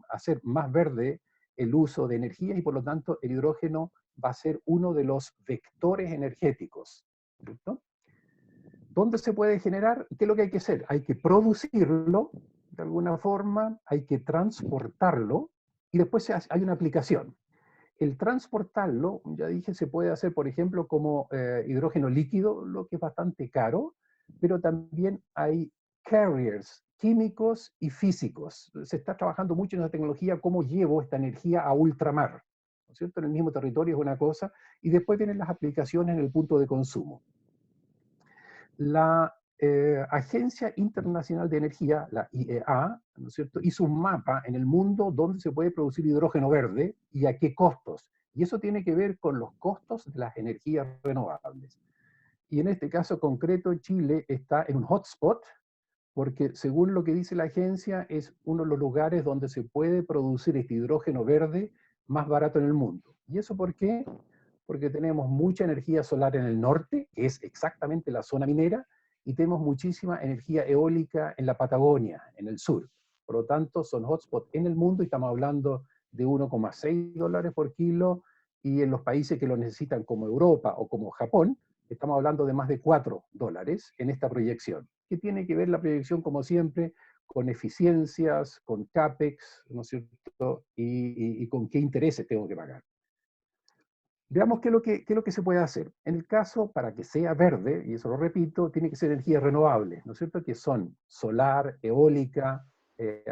Speaker 3: hacer más verde el uso de energía, y por lo tanto el hidrógeno va a ser uno de los vectores energéticos, ¿cierto? ¿Dónde se puede generar? ¿Qué es lo que hay que hacer? Hay que producirlo de alguna forma, hay que transportarlo, y después hay una aplicación. El transportarlo, ya dije, se puede hacer, por ejemplo, como hidrógeno líquido, lo que es bastante caro, pero también hay carriers químicos y físicos. Se está trabajando mucho en la tecnología, cómo llevo esta energía a ultramar, ¿no es cierto? En el mismo territorio es una cosa, y después vienen las aplicaciones en el punto de consumo. La Agencia Internacional de Energía, la IEA, ¿no es cierto?, hizo un mapa en el mundo donde se puede producir hidrógeno verde y a qué costos. Y eso tiene que ver con los costos de las energías renovables. Y en este caso concreto, Chile está en un hotspot, porque según lo que dice la agencia, es uno de los lugares donde se puede producir este hidrógeno verde más barato en el mundo. ¿Y eso por qué? porque tenemos mucha energía solar en el norte, que es exactamente la zona minera, y tenemos muchísima energía eólica en la Patagonia, en el sur. Por lo tanto, son hotspots en el mundo y estamos hablando de 1,6 dólares por kilo, y en los países que lo necesitan como Europa o como Japón, estamos hablando de más de 4 dólares en esta proyección, que tiene que ver la proyección, como siempre, con eficiencias, con CAPEX, ¿no es cierto? Y con qué intereses tengo que pagar. Veamos qué es lo que se puede hacer. En el caso, para que sea verde, y eso lo repito, tiene que ser energía renovable, ¿no es cierto? Que son solar, eólica,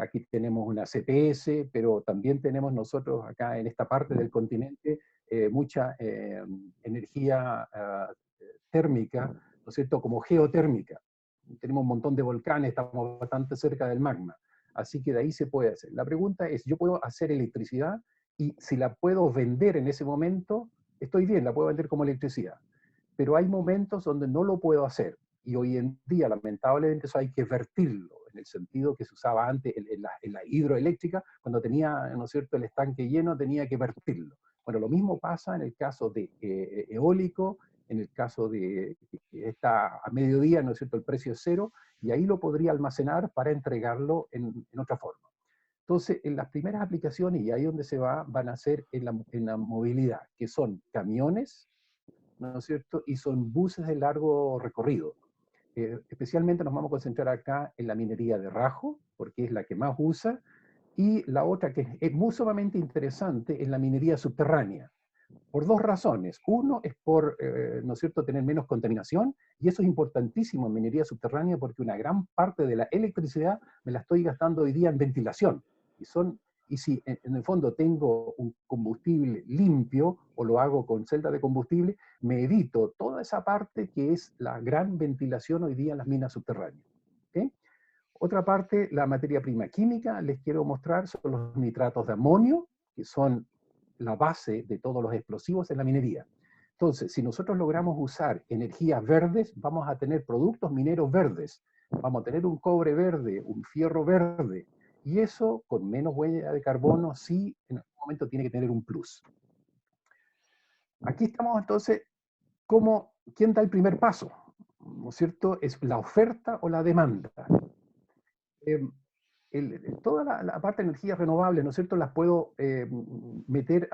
Speaker 3: aquí tenemos una CPS, pero también tenemos nosotros acá en esta parte del continente mucha energía térmica, ¿no es cierto? Como geotérmica. Tenemos un montón de volcanes, estamos bastante cerca del magma. Así que de ahí se puede hacer. La pregunta es, ¿yo puedo hacer electricidad? Y si la puedo vender en ese momento, estoy bien, la puedo vender como electricidad. Pero hay momentos donde no lo puedo hacer. Y hoy en día, lamentablemente, eso hay que vertirlo, en el sentido que se usaba antes en la hidroeléctrica, cuando tenía, ¿no es cierto?, el estanque lleno, tenía que vertirlo. Bueno, lo mismo pasa en el caso de eólico, en el caso de que está a mediodía, ¿no es cierto?, el precio es cero, y ahí lo podría almacenar para entregarlo en otra forma. Entonces, en las primeras aplicaciones, y ahí donde se van a ser en la movilidad, que son camiones, ¿no es cierto?, y son buses de largo recorrido. Especialmente nos vamos a concentrar acá en la minería de Rajo, porque es la que más usa, y la otra que es muy sumamente interesante es la minería subterránea, por dos razones. Uno es por, ¿no es cierto?, tener menos contaminación, y eso es importantísimo en minería subterránea porque una gran parte de la electricidad me la estoy gastando hoy día en ventilación. Y si en el fondo tengo un combustible limpio, o lo hago con celdas de combustible, me evito toda esa parte que es la gran ventilación hoy día en las minas subterráneas. ¿Okay? Otra parte, la materia prima química, les quiero mostrar, son los nitratos de amonio, que son la base de todos los explosivos en la minería. Entonces, si nosotros logramos usar energías verdes, vamos a tener productos mineros verdes. Vamos a tener un cobre verde, un fierro verde, y eso, con menos huella de carbono, sí, en algún momento tiene que tener un plus. Aquí estamos entonces, ¿quién da el primer paso? ¿No es cierto? ¿Es la oferta o la demanda? Toda la parte de energías renovables, ¿no es cierto?, las puedo meter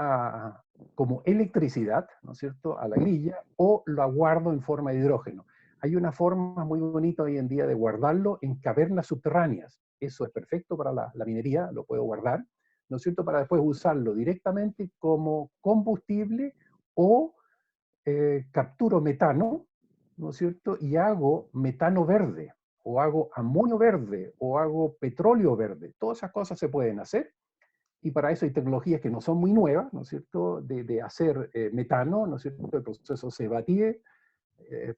Speaker 3: como electricidad, ¿no es cierto?, a la grilla, o lo guardo en forma de hidrógeno. Hay una forma muy bonita hoy en día de guardarlo en cavernas subterráneas. Eso es perfecto para la minería, lo puedo guardar, ¿no es cierto?, para después usarlo directamente como combustible, o capturo metano, ¿no es cierto?, y hago metano verde, o hago amonio verde, o hago petróleo verde. Todas esas cosas se pueden hacer, y para eso hay tecnologías que no son muy nuevas, ¿no es cierto?, de hacer metano, ¿no es cierto?, el proceso Sabatier,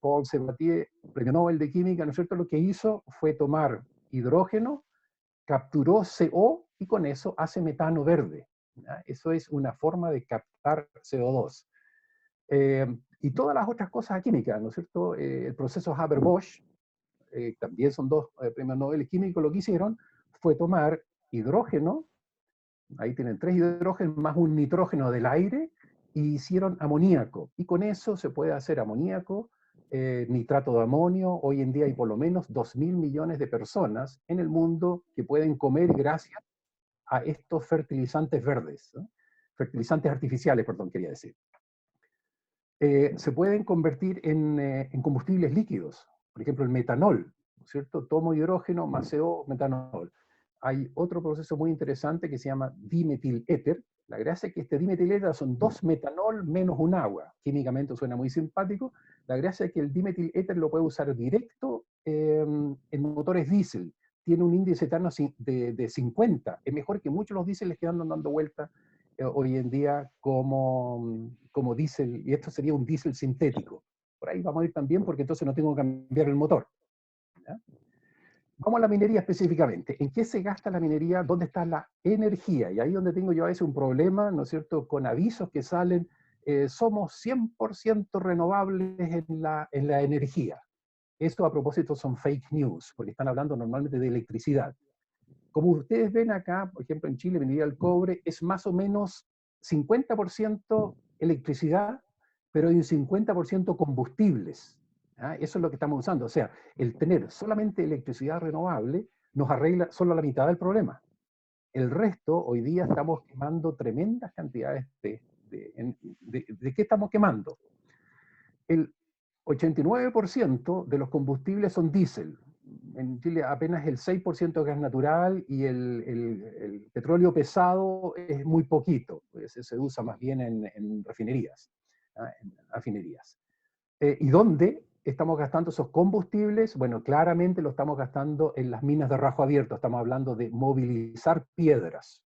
Speaker 3: Paul Sabatier, premio Nobel de Química, ¿no es cierto?, lo que hizo fue tomar hidrógeno, capturó CO, y con eso hace metano verde, ¿ya? Eso es una forma de captar CO2. Y todas las otras cosas químicas, ¿no es cierto?, el proceso Haber-Bosch, también son dos premios Nobel químicos, lo que hicieron fue tomar hidrógeno, ahí tienen 3 hidrógenos más un nitrógeno del aire, y hicieron amoníaco, y con eso se puede hacer amoníaco, nitrato de amonio. Hoy en día hay por lo menos 2.000 millones de personas en el mundo que pueden comer gracias a estos fertilizantes verdes, ¿no? Fertilizantes artificiales, perdón, quería decir. Se pueden convertir en combustibles líquidos, por ejemplo el metanol, ¿no es cierto?, tomo hidrógeno más CO, metanol. Hay otro proceso muy interesante que se llama dimetiléter. La gracia es que este dimetiléter son 2 metanol menos un agua. Químicamente suena muy simpático. La gracia es que el dimetiléter lo puede usar directo en motores diésel. Tiene un índice eterno de 50. Es mejor que muchos de los diéseles que andan dando vueltas hoy en día como diésel, y esto sería un diésel sintético. Por ahí vamos a ir también, porque entonces no tengo que cambiar el motor, ¿ya? Vamos a la minería específicamente. ¿En qué se gasta la minería? ¿Dónde está la energía? Y ahí donde tengo yo a veces un problema, ¿no es cierto?, con avisos que salen, somos 100% renovables en la energía. Esto a propósito son fake news, porque están hablando normalmente de electricidad. Como ustedes ven acá, por ejemplo, en Chile, minería del cobre es más o menos 50% electricidad, pero hay un 50% combustibles. ¿Ah? Eso es lo que estamos usando. O sea, el tener solamente electricidad renovable nos arregla solo la mitad del problema. El resto, hoy día estamos quemando tremendas cantidades ¿de qué estamos quemando? El 89% de los combustibles son diésel. En Chile apenas el 6% es gas natural y el petróleo pesado es muy poquito, pues se usa más bien en refinerías, en refinerías. ¿Y dónde estamos gastando esos combustibles? Bueno, claramente lo estamos gastando en las minas de rajo abierto, estamos hablando de movilizar piedras.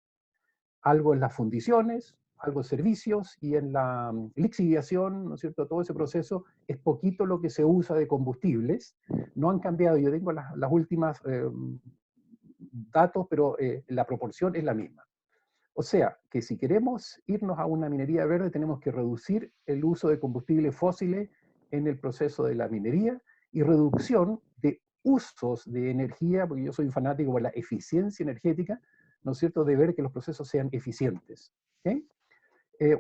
Speaker 3: Algo en las fundiciones, algo en servicios y en la lixiviación, ¿no es cierto? Todo ese proceso es poquito lo que se usa de combustibles. No han cambiado, yo tengo las últimas datos, pero la proporción es la misma. O sea, que si queremos irnos a una minería verde, tenemos que reducir el uso de combustibles fósiles en el proceso de la minería y reducción de usos de energía, porque yo soy un fanático por la eficiencia energética, ¿no es cierto?, de ver que los procesos sean eficientes. ¿Okay?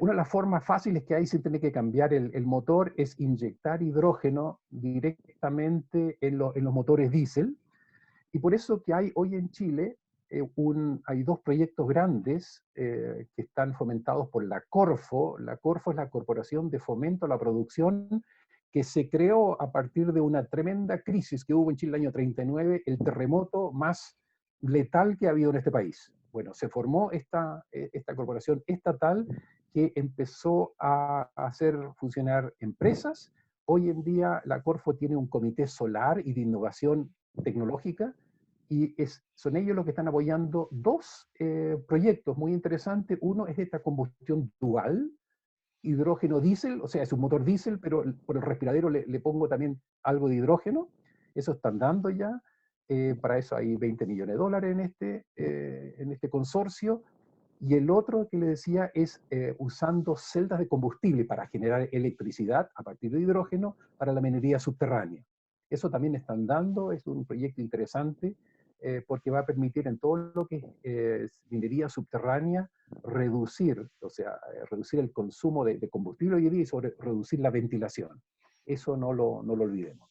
Speaker 3: Una de las formas fáciles que hay sin tener que cambiar el motor es inyectar hidrógeno directamente en los motores diésel, y por eso que hay hoy en Chile hay dos proyectos grandes que están fomentados por la Corfo. La Corfo es la Corporación de Fomento a la Producción, que se creó a partir de una tremenda crisis que hubo en Chile el año 39, el terremoto más letal que ha habido en este país. Bueno, se formó esta corporación estatal que empezó a hacer funcionar empresas. Hoy en día la Corfo tiene un comité solar y de innovación tecnológica, y son ellos los que están apoyando dos proyectos muy interesantes. Uno es esta combustión dual, hidrógeno-diésel, o sea, es un motor diésel, pero por el respiradero le pongo también algo de hidrógeno. Eso están dando ya. Para eso hay 20 millones de dólares en este consorcio. Y el otro que le decía es usando celdas de combustible para generar electricidad a partir de hidrógeno para la minería subterránea. Eso también están dando, es un proyecto interesante porque va a permitir en todo lo que es minería subterránea reducir, o sea, reducir el consumo de combustible hoy en día y reducir la ventilación. Eso no lo olvidemos.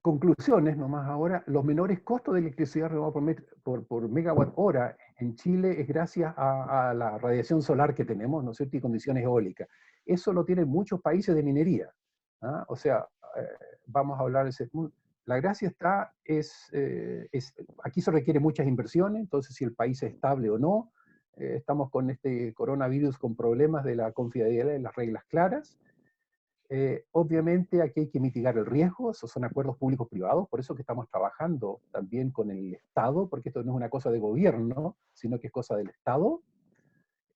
Speaker 3: Conclusiones nomás ahora, los menores costos de electricidad renovable por megawatt hora en Chile es gracias a la radiación solar que tenemos, ¿no es cierto?, y condiciones eólicas. Eso lo tienen muchos países de minería. ¿Ah? O sea, vamos a hablar de ese punto. La gracia está, aquí se requiere muchas inversiones, entonces si el país es estable o no, estamos con este coronavirus con problemas de la confidencialidad de las reglas claras. Obviamente aquí hay que mitigar el riesgo, esos son acuerdos públicos-privados, por eso que estamos trabajando también con el Estado, porque esto no es una cosa de gobierno, sino que es cosa del Estado.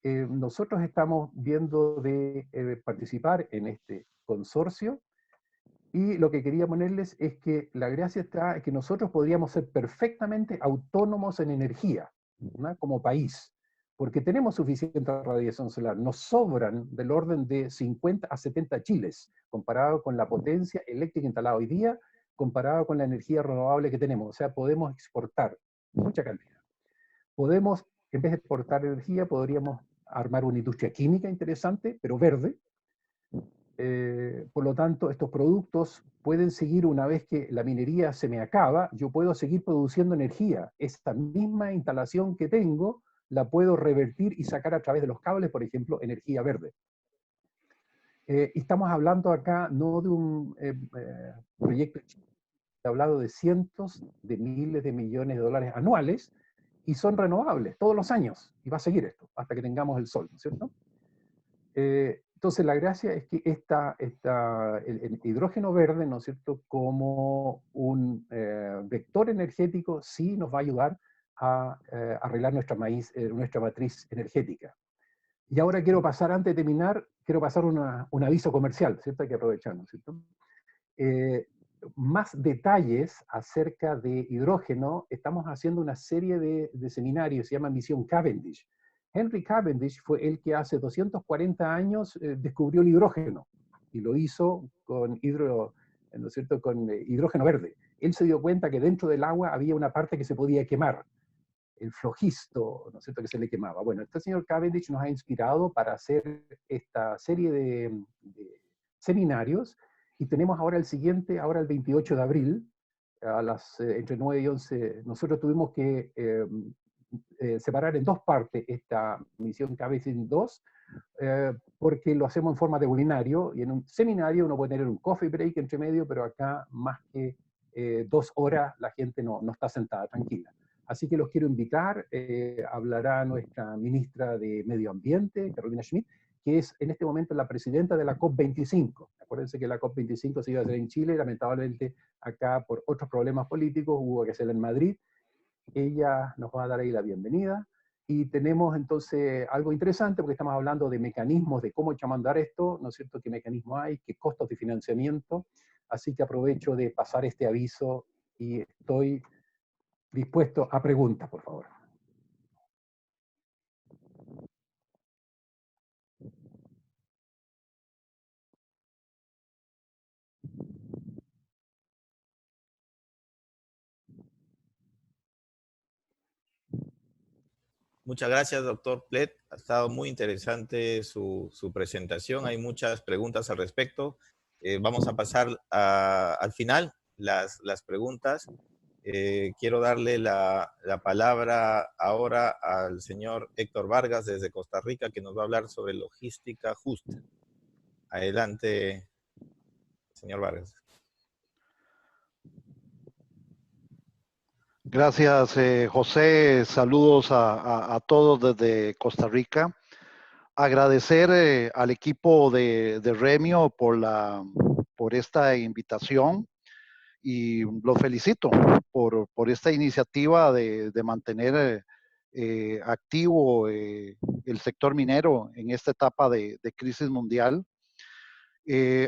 Speaker 3: Nosotros estamos viendo de participar en este consorcio, y lo que quería ponerles es que la gracia está en que nosotros podríamos ser perfectamente autónomos en energía, ¿no?, como país, porque tenemos suficiente radiación solar, nos sobran del orden de 50 a 70 chiles, comparado con la potencia eléctrica instalada hoy día, comparado con la energía renovable que tenemos. O sea, podemos exportar mucha cantidad. Podemos, en vez de exportar energía, podríamos armar una industria química interesante, pero verde. Por lo tanto, estos productos pueden seguir una vez que la minería se me acaba, yo puedo seguir produciendo energía. Esta misma instalación que tengo, la puedo revertir y sacar a través de los cables, por ejemplo, energía verde. Estamos hablando acá no de un proyecto, he hablado de cientos de miles de millones de dólares anuales, y son renovables todos los años, y va a seguir esto, hasta que tengamos el sol, ¿no es cierto? Entonces la gracia es que el hidrógeno verde, ¿no es cierto?, como un vector energético, sí nos va a ayudar a arreglar nuestra matriz energética. Y ahora quiero pasar, antes de terminar, quiero pasar un aviso comercial, ¿cierto? Hay que aprovechar, ¿no es cierto? Más detalles acerca de hidrógeno, estamos haciendo una serie de seminarios, se llama Misión Cavendish. Henry Cavendish fue el que hace 240 años descubrió el hidrógeno, y lo hizo con, ¿no es cierto?, con hidrógeno verde. Él se dio cuenta que dentro del agua había una parte que se podía quemar. el flojisto, ¿no es cierto?, que se le quemaba. Bueno, este señor Cavendish nos ha inspirado para hacer esta serie de seminarios, y tenemos ahora el siguiente, ahora el 28 de abril, entre 9 y 11, nosotros tuvimos que separar en dos partes esta misión Cavendish 2, porque lo hacemos en forma de webinario, y en un seminario uno puede tener un coffee break entre medio, pero acá más que 2 horas la gente no está sentada tranquila. Así que los quiero invitar, hablará nuestra ministra de Medio Ambiente, Carolina Schmidt, que es en este momento la presidenta de la COP25. Acuérdense que la COP25 se iba a hacer en Chile, lamentablemente acá por otros problemas políticos hubo que hacerla en Madrid. Ella nos va a dar ahí la bienvenida. Y tenemos entonces algo interesante, porque estamos hablando de mecanismos, de cómo echar a andar esto, ¿no es cierto?, qué mecanismos hay, qué costos de financiamiento. Así que aprovecho de pasar este aviso y estoy dispuesto a preguntas, por favor.
Speaker 1: Muchas gracias, doctor Plet. Ha estado muy interesante su presentación. Hay muchas preguntas al respecto. Vamos a pasar al final las preguntas. Quiero darle la palabra ahora al señor Héctor Vargas desde Costa Rica, que nos va a hablar sobre logística justa. Adelante, señor Vargas.
Speaker 4: Gracias, José. Saludos a todos desde Costa Rica. Agradecer al equipo de Remio por esta invitación, y lo felicito por esta iniciativa de mantener activo el sector minero en esta etapa de crisis mundial.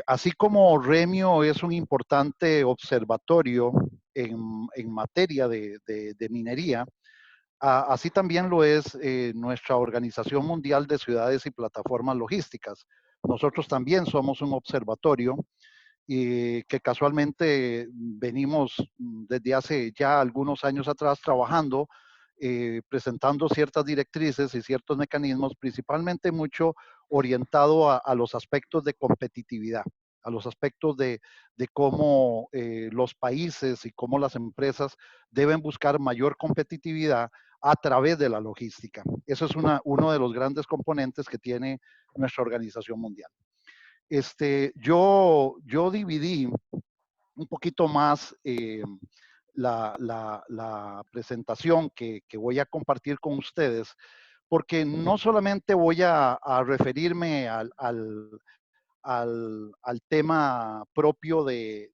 Speaker 4: Así como Remio es un importante observatorio en materia de minería, así también lo es nuestra Organización Mundial de Ciudades y Plataformas Logísticas. Nosotros también somos un observatorio y que casualmente venimos desde hace ya algunos años atrás trabajando, presentando ciertas directrices y ciertos mecanismos, principalmente mucho orientado a los aspectos de competitividad, a los aspectos de cómo los países y cómo las empresas deben buscar mayor competitividad a través de la logística. Eso es uno de los grandes componentes que tiene nuestra organización mundial. Yo dividí un poquito más la presentación que voy a compartir con ustedes, porque no solamente voy a referirme al tema propio de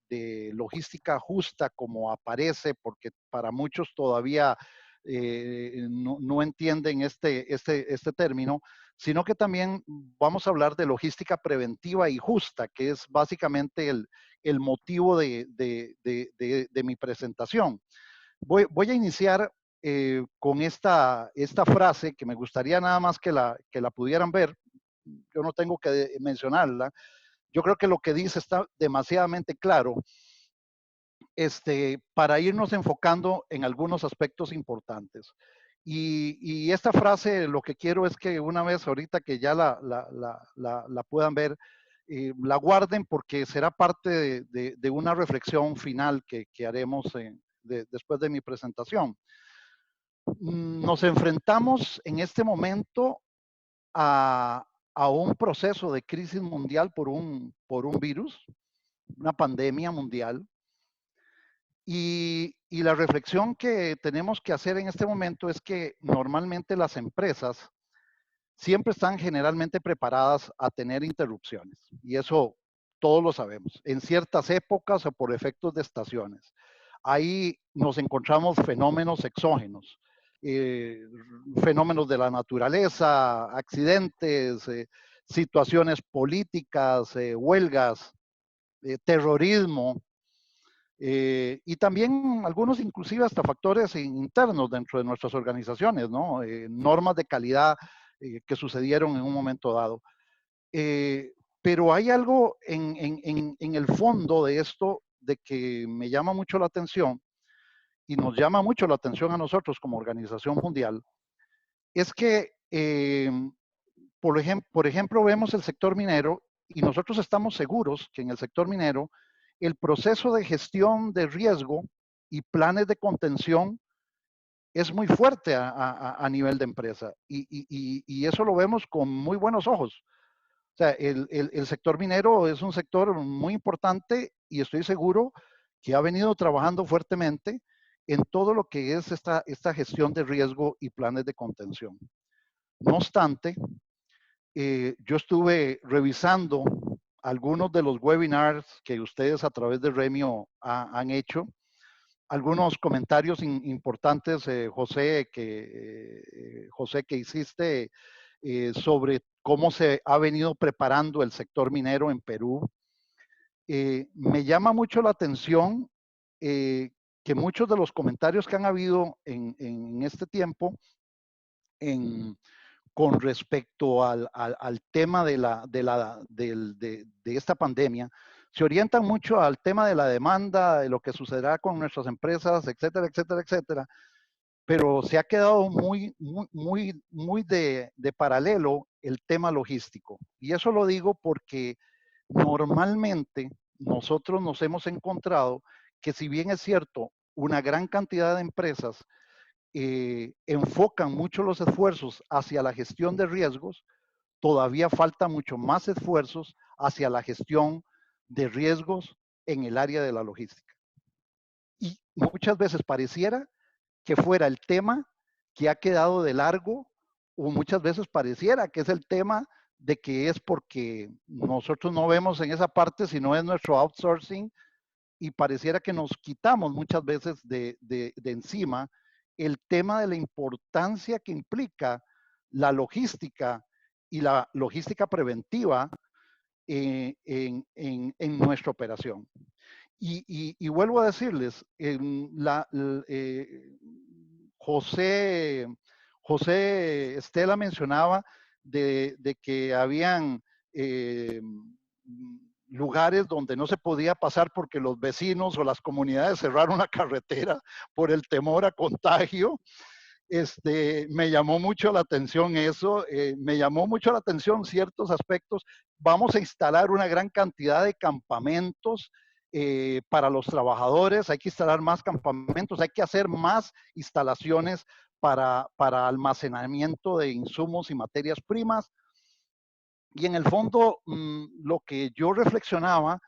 Speaker 4: logística justa como aparece, porque para muchos todavía no entienden este término, sino que también vamos a hablar de logística preventiva y justa, que es básicamente el motivo de mi presentación. Voy a iniciar con esta frase que me gustaría nada más que la pudieran ver. Yo no tengo que mencionarla. Yo creo que lo que dice está demasiadamente claro, para irnos enfocando en algunos aspectos importantes. Y esta frase, lo que quiero es que una vez ahorita que ya la puedan ver, la guarden, porque será parte de una reflexión final que haremos después de mi presentación. Nos enfrentamos en este momento a un proceso de crisis mundial por un virus, una pandemia mundial. Y la reflexión que tenemos que hacer en este momento es que normalmente las empresas siempre están generalmente preparadas a tener interrupciones. Y eso todos lo sabemos. En ciertas épocas o por efectos de estaciones. Ahí nos encontramos fenómenos exógenos. Fenómenos de la naturaleza, accidentes, situaciones políticas, huelgas, terrorismo, y también algunos inclusive hasta factores internos dentro de nuestras organizaciones, ¿no? Normas de calidad que sucedieron en un momento dado. Pero hay algo en el fondo de esto de que me llama mucho la atención, y nos llama mucho la atención a nosotros como organización mundial, es que, por ejemplo, vemos el sector minero y nosotros estamos seguros que en el sector minero el proceso de gestión de riesgo y planes de contención es muy fuerte a nivel de empresa y eso lo vemos con muy buenos ojos. O sea, el sector minero es un sector muy importante y estoy seguro que ha venido trabajando fuertemente en todo lo que es esta gestión de riesgo y planes de contención. No obstante, yo estuve revisando algunos de los webinars que ustedes a través de Remio han hecho, algunos comentarios importantes, José, que hiciste sobre cómo se ha venido preparando el sector minero en Perú. Me llama mucho la atención que muchos de los comentarios que han habido en este tiempo con respecto al tema de esta pandemia, se orientan mucho al tema de la demanda, de lo que sucederá con nuestras empresas, etcétera, etcétera, etcétera, pero se ha quedado muy de paralelo el tema logístico. Y eso lo digo porque normalmente nosotros nos hemos encontrado que, si bien es cierto, una gran cantidad de empresas enfocan mucho los esfuerzos hacia la gestión de riesgos, todavía falta mucho más esfuerzos hacia la gestión de riesgos en el área de la logística. Y muchas veces pareciera que fuera el tema que ha quedado de largo, o muchas veces pareciera que es el tema de que es porque nosotros no vemos en esa parte, sino es nuestro outsourcing, y pareciera que nos quitamos muchas veces de encima el tema de la importancia que implica la logística y la logística preventiva en nuestra operación. Y vuelvo a decirles, José Estela mencionaba de que habían lugares donde no se podía pasar porque los vecinos o las comunidades cerraron la carretera por el temor a contagio. Me llamó mucho la atención eso, me llamó mucho la atención ciertos aspectos. Vamos a instalar una gran cantidad de campamentos para los trabajadores, hay que instalar más campamentos, hay que hacer más instalaciones para almacenamiento de insumos y materias primas. Y en el fondo, lo que yo reflexionaba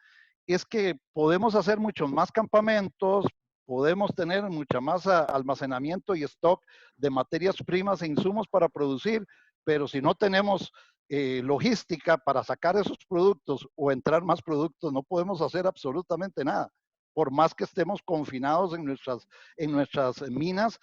Speaker 4: es que podemos hacer muchos más campamentos, podemos tener mucha más almacenamiento y stock de materias primas e insumos para producir, pero si no tenemos logística para sacar esos productos o entrar más productos, no podemos hacer absolutamente nada. Por más que estemos confinados en nuestras minas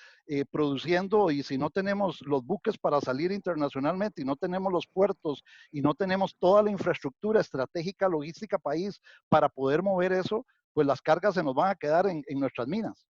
Speaker 4: produciendo, y si no tenemos los buques para salir internacionalmente y no tenemos los puertos y no tenemos toda la infraestructura estratégica, logística país para poder mover eso, pues las cargas se nos van a quedar en nuestras minas.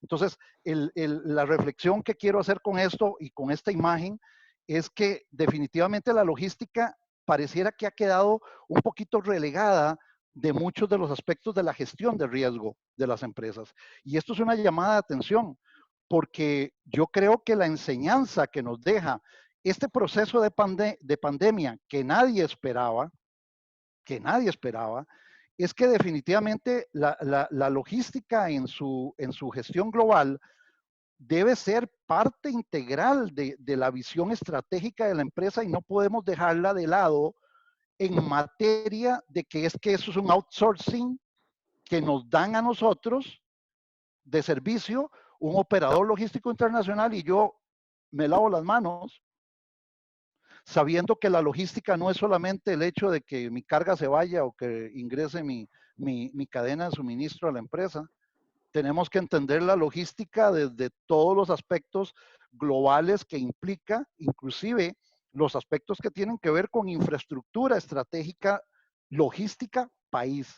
Speaker 4: Entonces, la reflexión que quiero hacer con esto y con esta imagen es que definitivamente la logística pareciera que ha quedado un poquito relegada de muchos de los aspectos de la gestión de riesgo de las empresas. Y esto es una llamada de atención, porque yo creo que la enseñanza que nos deja este proceso de pandemia que nadie esperaba, es que definitivamente la logística en su gestión global debe ser parte integral de la visión estratégica de la empresa y no podemos dejarla de lado en materia de que eso es un outsourcing que nos dan a nosotros de servicio, un operador logístico internacional, y yo me lavo las manos sabiendo que la logística no es solamente el hecho de que mi carga se vaya o que ingrese mi cadena de suministro a la empresa. Tenemos que entender la logística desde todos los aspectos globales que implica, inclusive los aspectos que tienen que ver con infraestructura estratégica, logística, país.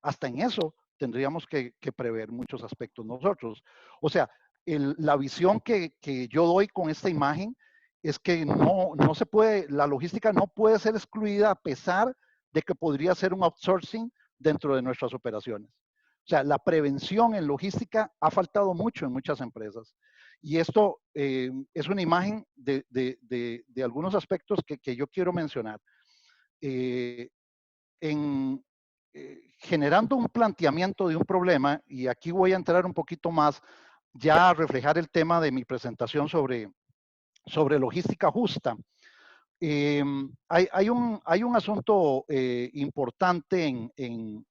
Speaker 4: Hasta en eso tendríamos que prever muchos aspectos nosotros. O sea, la visión que yo doy con esta imagen es que no se puede, la logística no puede ser excluida a pesar de que podría ser un outsourcing dentro de nuestras operaciones. O sea, la prevención en logística ha faltado mucho en muchas empresas. Y esto es una imagen de algunos aspectos que yo quiero mencionar. Generando un planteamiento de un problema, y aquí voy a entrar un poquito más ya a reflejar el tema de mi presentación sobre logística justa. Hay un asunto importante en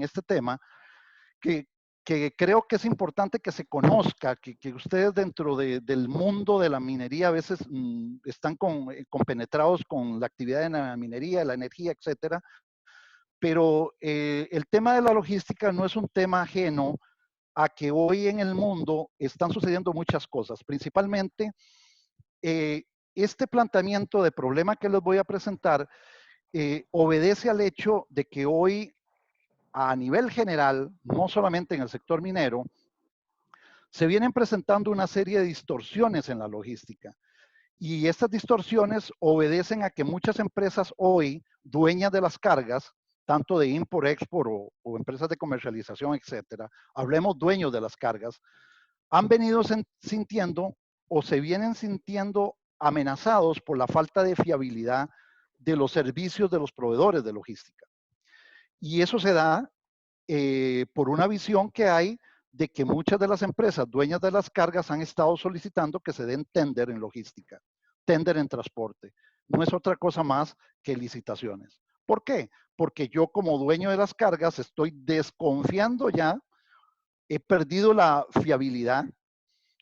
Speaker 4: este tema que creo que es importante que se conozca, que ustedes dentro del mundo de la minería a veces están compenetrados con la actividad de la minería, la energía, etcétera. Pero el tema de la logística no es un tema ajeno a que hoy en el mundo están sucediendo muchas cosas. Principalmente, este planteamiento de problema que les voy a presentar obedece al hecho de que hoy, a nivel general, no solamente en el sector minero, se vienen presentando una serie de distorsiones en la logística. Y estas distorsiones obedecen a que muchas empresas hoy, dueñas de las cargas, tanto de import-export o empresas de comercialización, etcétera, hablemos dueños de las cargas, han venido sintiendo o se vienen sintiendo amenazados por la falta de fiabilidad de los servicios de los proveedores de logística. Y eso se da por una visión que hay de que muchas de las empresas dueñas de las cargas han estado solicitando que se den tender en logística, tender en transporte. No es otra cosa más que licitaciones. ¿Por qué? Porque yo como dueño de las cargas estoy desconfiando ya, he perdido la fiabilidad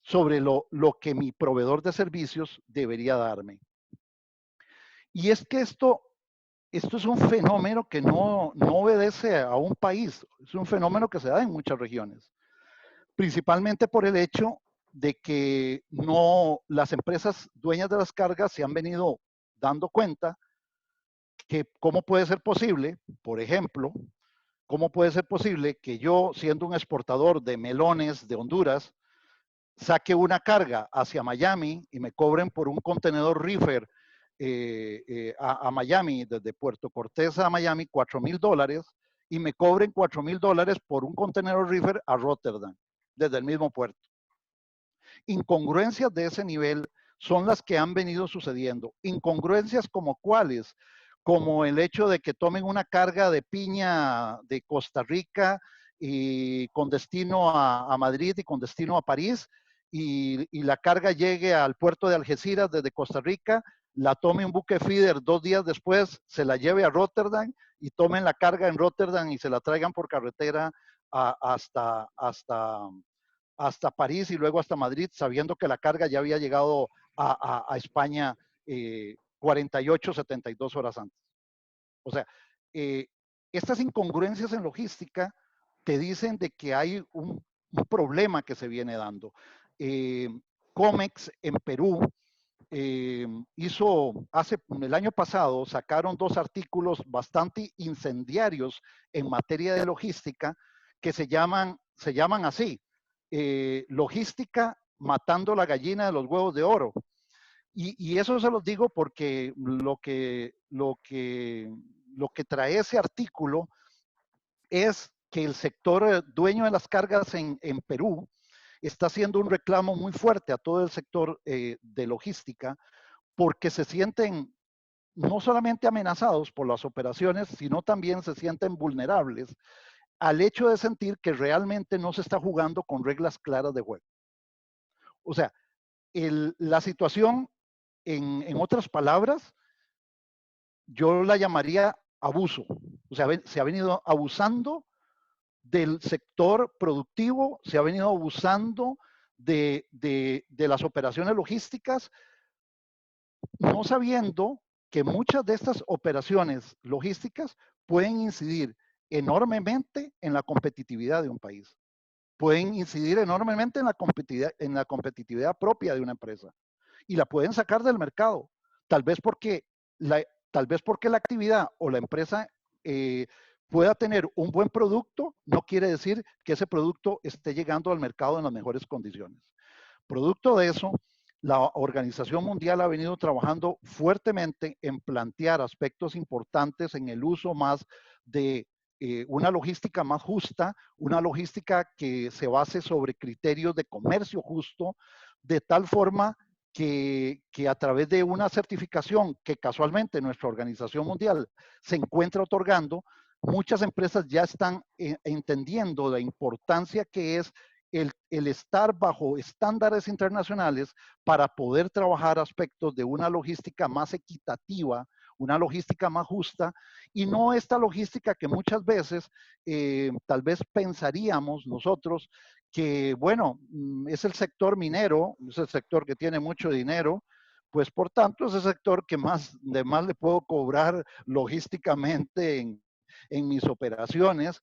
Speaker 4: sobre lo que mi proveedor de servicios debería darme. Y es que esto es un fenómeno que no obedece a un país, es un fenómeno que se da en muchas regiones, principalmente por el hecho de que las empresas dueñas de las cargas se han venido dando cuenta que cómo puede ser posible, por ejemplo, cómo puede ser posible que yo, siendo un exportador de melones de Honduras, saque una carga hacia Miami y me cobren por un contenedor reefer a Miami, desde Puerto Cortés a Miami, $4,000, y me cobren $4,000 por un contenedor reefer a Rotterdam, desde el mismo puerto. Incongruencias de ese nivel son las que han venido sucediendo. Incongruencias como cuáles, como el hecho de que tomen una carga de piña de Costa Rica y con destino a Madrid y con destino a París, y la carga llegue al puerto de Algeciras desde Costa Rica, la tome un buque feeder 2 días después, se la lleve a Rotterdam y tomen la carga en Rotterdam y se la traigan por carretera hasta París y luego hasta Madrid, sabiendo que la carga ya había llegado a España 48, 72 horas antes. O sea, estas incongruencias en logística te dicen de que hay un problema que se viene dando. Comex en Perú el año pasado, sacaron 2 artículos bastante incendiarios en materia de logística que se llaman así, logística matando la gallina de los huevos de oro. Y eso se los digo porque lo que trae ese artículo es que el sector dueño de las cargas en Perú está haciendo un reclamo muy fuerte a todo el sector de logística porque se sienten no solamente amenazados por las operaciones, sino también se sienten vulnerables al hecho de sentir que realmente no se está jugando con reglas claras de juego. O sea, la situación, en otras palabras, yo la llamaría abuso. O sea, se ha venido abusando del sector productivo, se ha venido abusando de las operaciones logísticas, no sabiendo que muchas de estas operaciones logísticas pueden incidir enormemente en la competitividad de un país. Pueden incidir enormemente en la competitividad propia de una empresa. Y la pueden sacar del mercado. Tal vez porque la actividad o la empresa pueda tener un buen producto, no quiere decir que ese producto esté llegando al mercado en las mejores condiciones. Producto de eso, la Organización Mundial ha venido trabajando fuertemente en plantear aspectos importantes en el uso más de una logística más justa, una logística que se base sobre criterios de comercio justo, de tal forma que a través de una certificación que casualmente nuestra Organización Mundial se encuentra otorgando, muchas empresas ya están entendiendo la importancia que es el estar bajo estándares internacionales para poder trabajar aspectos de una logística más equitativa, una logística más justa, y no esta logística que muchas veces tal vez pensaríamos nosotros que, bueno, es el sector minero, es el sector que tiene mucho dinero, pues por tanto es el sector que más le puedo cobrar logísticamente en mis operaciones,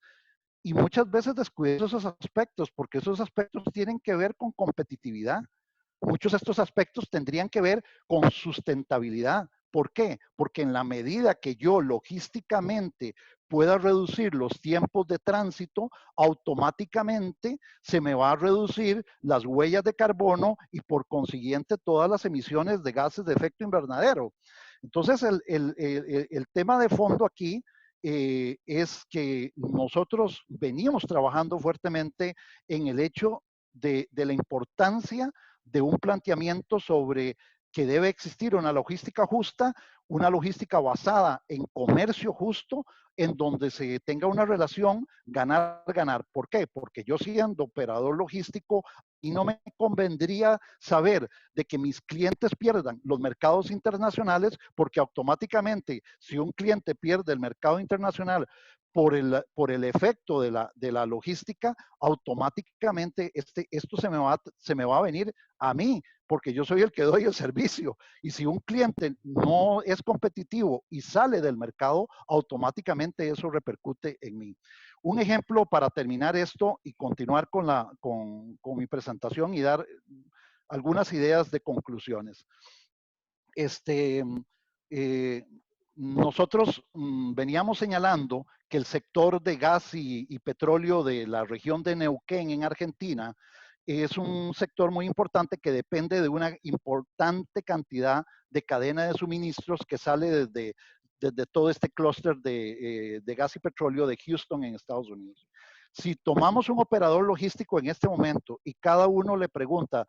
Speaker 4: y muchas veces descuido esos aspectos, porque esos aspectos tienen que ver con competitividad. Muchos de estos aspectos tendrían que ver con sustentabilidad. ¿Por qué? Porque en la medida que yo logísticamente pueda reducir los tiempos de tránsito, automáticamente se me va a reducir las huellas de carbono y por consiguiente todas las emisiones de gases de efecto invernadero. Entonces, el tema de fondo aquí es que nosotros venimos trabajando fuertemente en el hecho de la importancia de un planteamiento sobre que debe existir una logística justa, una logística basada en comercio justo, en donde se tenga una relación ganar-ganar. ¿Por qué? Porque yo siendo operador logístico y no me convendría saber de que mis clientes pierdan los mercados internacionales, porque automáticamente si un cliente pierde el mercado internacional por el efecto de la logística, automáticamente esto se me va a venir a mí, porque yo soy el que doy el servicio. Y si un cliente no es competitivo y sale del mercado, automáticamente eso repercute en mí. Un ejemplo para terminar esto y continuar con mi presentación y dar algunas ideas de conclusiones. Nosotros veníamos señalando que el sector de gas y petróleo de la región de Neuquén en Argentina es un sector muy importante que depende de una importante cantidad de cadena de suministros que sale desde todo este clúster de gas y petróleo de Houston en Estados Unidos. Si tomamos un operador logístico en este momento y cada uno le pregunta,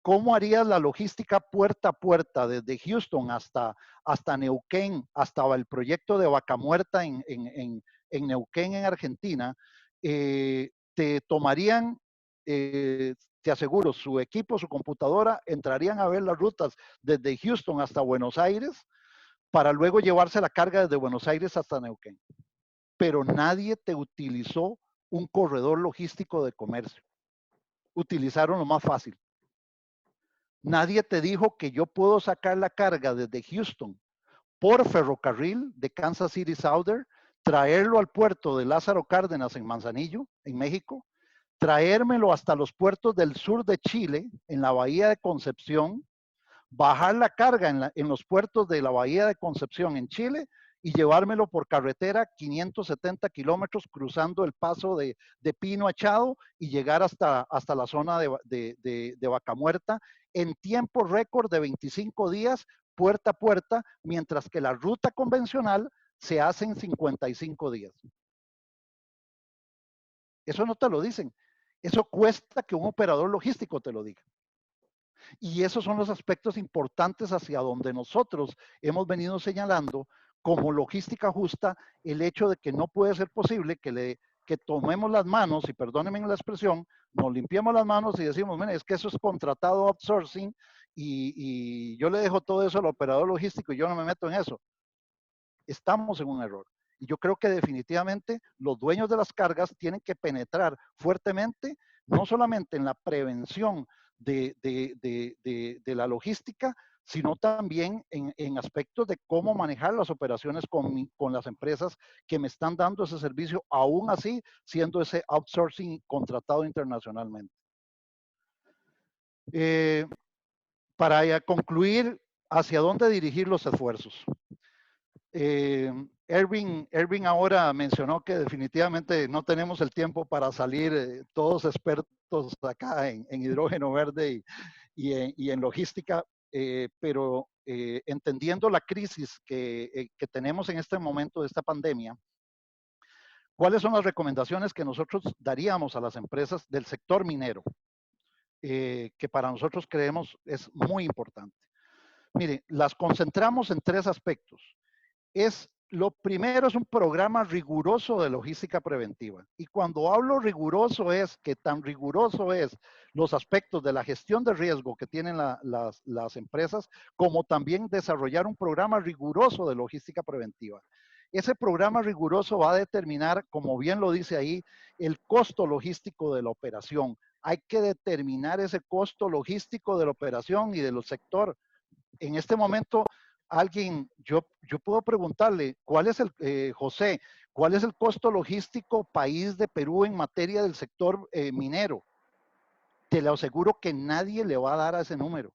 Speaker 4: ¿cómo harías la logística puerta a puerta desde Houston hasta Neuquén, hasta el proyecto de Vaca Muerta en Neuquén, en Argentina? Te tomarían, te aseguro, su equipo, su computadora, entrarían a ver las rutas desde Houston hasta Buenos Aires para luego llevarse la carga desde Buenos Aires hasta Neuquén. Pero nadie te utilizó un corredor logístico de comercio. Utilizaron lo más fácil. Nadie te dijo que yo puedo sacar la carga desde Houston por ferrocarril de Kansas City Southern, traerlo al puerto de Lázaro Cárdenas en Manzanillo, en México, traérmelo hasta los puertos del sur de Chile, en la Bahía de Concepción, bajar la carga en los puertos de la Bahía de Concepción en Chile y llevármelo por carretera 570 kilómetros cruzando el paso de Pino Achado y llegar hasta la zona de Vaca Muerta en tiempo récord de 25 días, puerta a puerta, mientras que la ruta convencional se hace en 55 días. Eso no te lo dicen. Eso cuesta que un operador logístico te lo diga. Y esos son los aspectos importantes hacia donde nosotros hemos venido señalando como logística justa, el hecho de que no puede ser posible que tomemos las manos, y perdónenme la expresión, nos limpiemos las manos y decimos, mire, es que eso es contratado outsourcing y yo le dejo todo eso al operador logístico y yo no me meto en eso. Estamos en un error. Y yo creo que definitivamente los dueños de las cargas tienen que penetrar fuertemente, no solamente en la prevención de la logística, sino también en aspectos de cómo manejar las operaciones con las empresas que me están dando ese servicio, aún así siendo ese outsourcing contratado internacionalmente. Para concluir, ¿hacia dónde dirigir los esfuerzos? Erwin ahora mencionó que definitivamente no tenemos el tiempo para salir todos expertos acá en hidrógeno verde y en logística, pero entendiendo la crisis que tenemos en este momento de esta pandemia, ¿cuáles son las recomendaciones que nosotros daríamos a las empresas del sector minero? Que para nosotros creemos es muy importante. Mire, las concentramos en 3 aspectos. Lo primero es un programa riguroso de logística preventiva. Y cuando hablo riguroso es que tan riguroso es los aspectos de la gestión de riesgo que tienen las empresas, como también desarrollar un programa riguroso de logística preventiva. Ese programa riguroso va a determinar, como bien lo dice ahí, el costo logístico de la operación. Hay que determinar ese costo logístico de la operación y del sector. En este momento, yo puedo preguntarle, ¿cuál es José, cuál es el costo logístico país de Perú en materia del sector minero? Te lo aseguro que nadie le va a dar a ese número.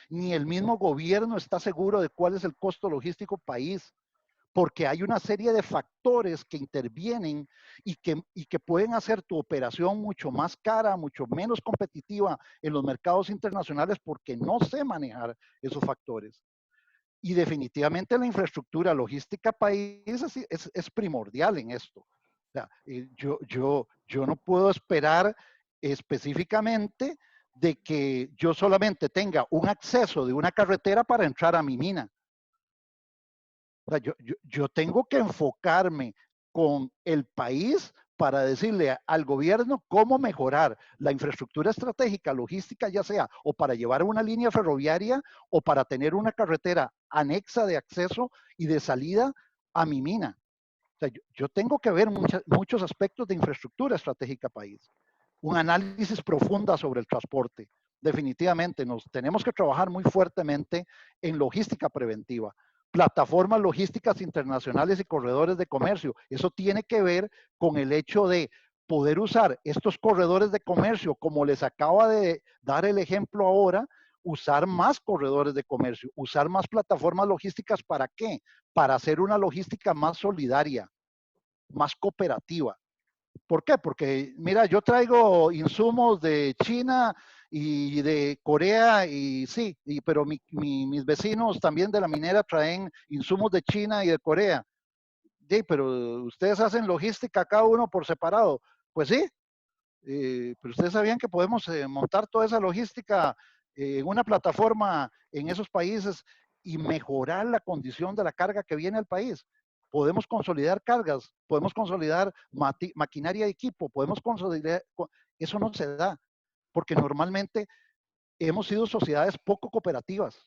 Speaker 4: Ni el mismo gobierno está seguro de cuál es el costo logístico país, porque hay una serie de factores que intervienen y que pueden hacer tu operación mucho más cara, mucho menos competitiva en los mercados internacionales porque no sé manejar esos factores. Y definitivamente la infraestructura logística país es primordial en esto. O sea, yo no puedo esperar específicamente de que yo solamente tenga un acceso de una carretera para entrar a mi mina. O sea, yo tengo que enfocarme con el país para decirle al gobierno cómo mejorar la infraestructura estratégica, logística, ya sea o para llevar una línea ferroviaria o para tener una carretera anexa de acceso y de salida a mi mina. O sea, yo tengo que ver muchos aspectos de infraestructura estratégica país. Un análisis profunda sobre el transporte. Definitivamente, nos tenemos que trabajar muy fuertemente en logística preventiva. Plataformas logísticas internacionales y corredores de comercio. Eso tiene que ver con el hecho de poder usar estos corredores de comercio, como les acaba de dar el ejemplo ahora, usar más corredores de comercio, usar más plataformas logísticas. ¿Para qué? Para hacer una logística más solidaria, más cooperativa. ¿Por qué? Porque, mira, yo traigo insumos de China y de Corea y sí, pero mis vecinos también de la minera traen insumos de China y de Corea. Sí, pero ustedes hacen logística cada uno por separado. Pues sí, pero ustedes sabían que podemos montar toda esa logística en una plataforma en esos países y mejorar la condición de la carga que viene al país. Podemos consolidar cargas, podemos consolidar maquinaria y equipo, podemos consolidar. Eso no se da, porque normalmente hemos sido sociedades poco cooperativas.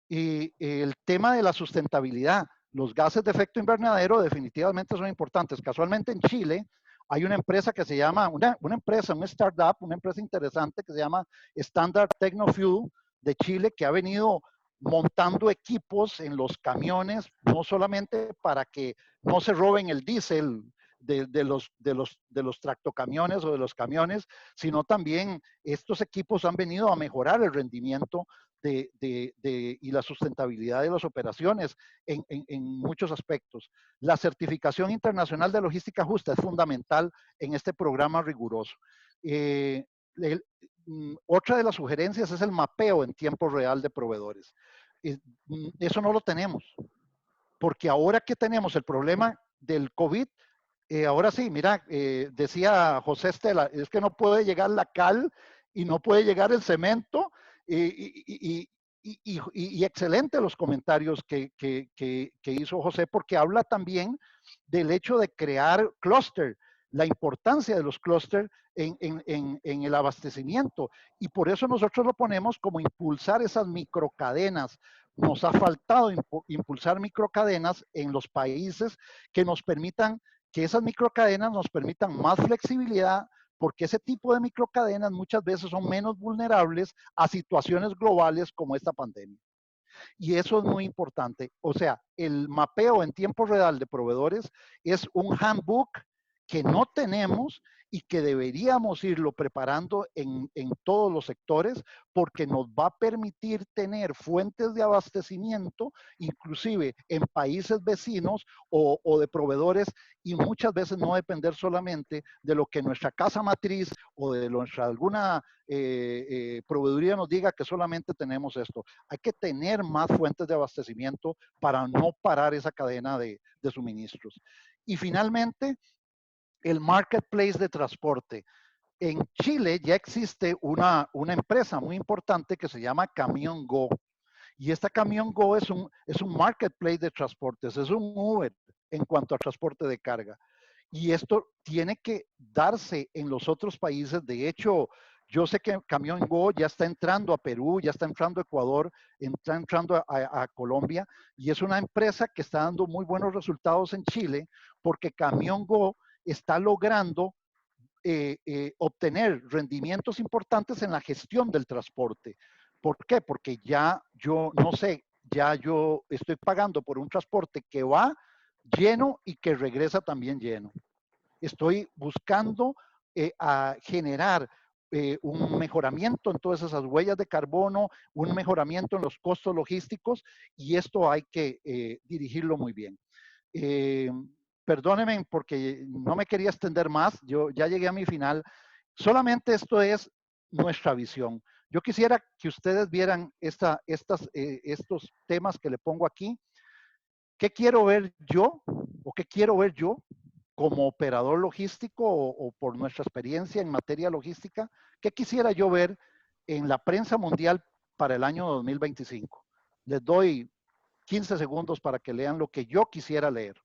Speaker 4: Y el tema de la sustentabilidad, los gases de efecto invernadero definitivamente son importantes. Casualmente en Chile hay una empresa que se llama, una empresa, un startup, una empresa interesante que se llama Standard Technofuel de Chile, que ha venido montando equipos en los camiones, no solamente para que no se roben el diésel de los tractocamiones o de los camiones, sino también estos equipos han venido a mejorar el rendimiento y la sustentabilidad de las operaciones en muchos aspectos. La certificación internacional de logística justa es fundamental en este programa riguroso. Otra de las sugerencias es el mapeo en tiempo real de proveedores. Eso no lo tenemos, porque ahora que tenemos el problema del COVID, ahora sí, mira, decía José Estela, es que no puede llegar la cal y no puede llegar el cemento, y excelente los comentarios que hizo José, porque habla también del hecho de crear clúster, la importancia de los clústeres en el abastecimiento. Y por eso nosotros lo ponemos como impulsar esas microcadenas. Nos ha faltado impulsar microcadenas en los países que nos permitan, que esas microcadenas nos permitan más flexibilidad, porque ese tipo de microcadenas muchas veces son menos vulnerables a situaciones globales como esta pandemia. Y eso es muy importante. O sea, el mapeo en tiempo real de proveedores es un handbook que no tenemos y que deberíamos irlo preparando en todos los sectores, porque nos va a permitir tener fuentes de abastecimiento, inclusive en países vecinos o de proveedores, y muchas veces no depender solamente de lo que nuestra casa matriz o de nuestra alguna proveeduría nos diga que solamente tenemos esto. Hay que tener más fuentes de abastecimiento para no parar esa cadena de suministros. Y finalmente, el marketplace de transporte. En Chile ya existe una empresa muy importante que se llama Camión Go. Y esta Camión Go es un marketplace de transportes, es un Uber en cuanto a transporte de carga. Y esto tiene que darse en los otros países. De hecho, yo sé que Camión Go ya está entrando a Perú, ya está entrando a Ecuador, está entrando a Colombia, y es una empresa que está dando muy buenos resultados en Chile, porque Camión Go está logrando obtener rendimientos importantes en la gestión del transporte. ¿Por qué? Porque ya yo, no sé, ya yo estoy pagando por un transporte que va lleno y que regresa también lleno. Estoy buscando a generar un mejoramiento en todas esas huellas de carbono, un mejoramiento en los costos logísticos, y esto hay que dirigirlo muy bien. Perdónenme porque no me quería extender más, yo ya llegué a mi final. Solamente esto es nuestra visión. Yo quisiera que ustedes vieran estos temas que le pongo aquí. ¿Qué quiero ver yo o qué quiero ver yo como operador logístico o por nuestra experiencia en materia logística? ¿Qué quisiera yo ver en la prensa mundial para el año 2025? Les doy 15 segundos para que lean lo que yo quisiera leer.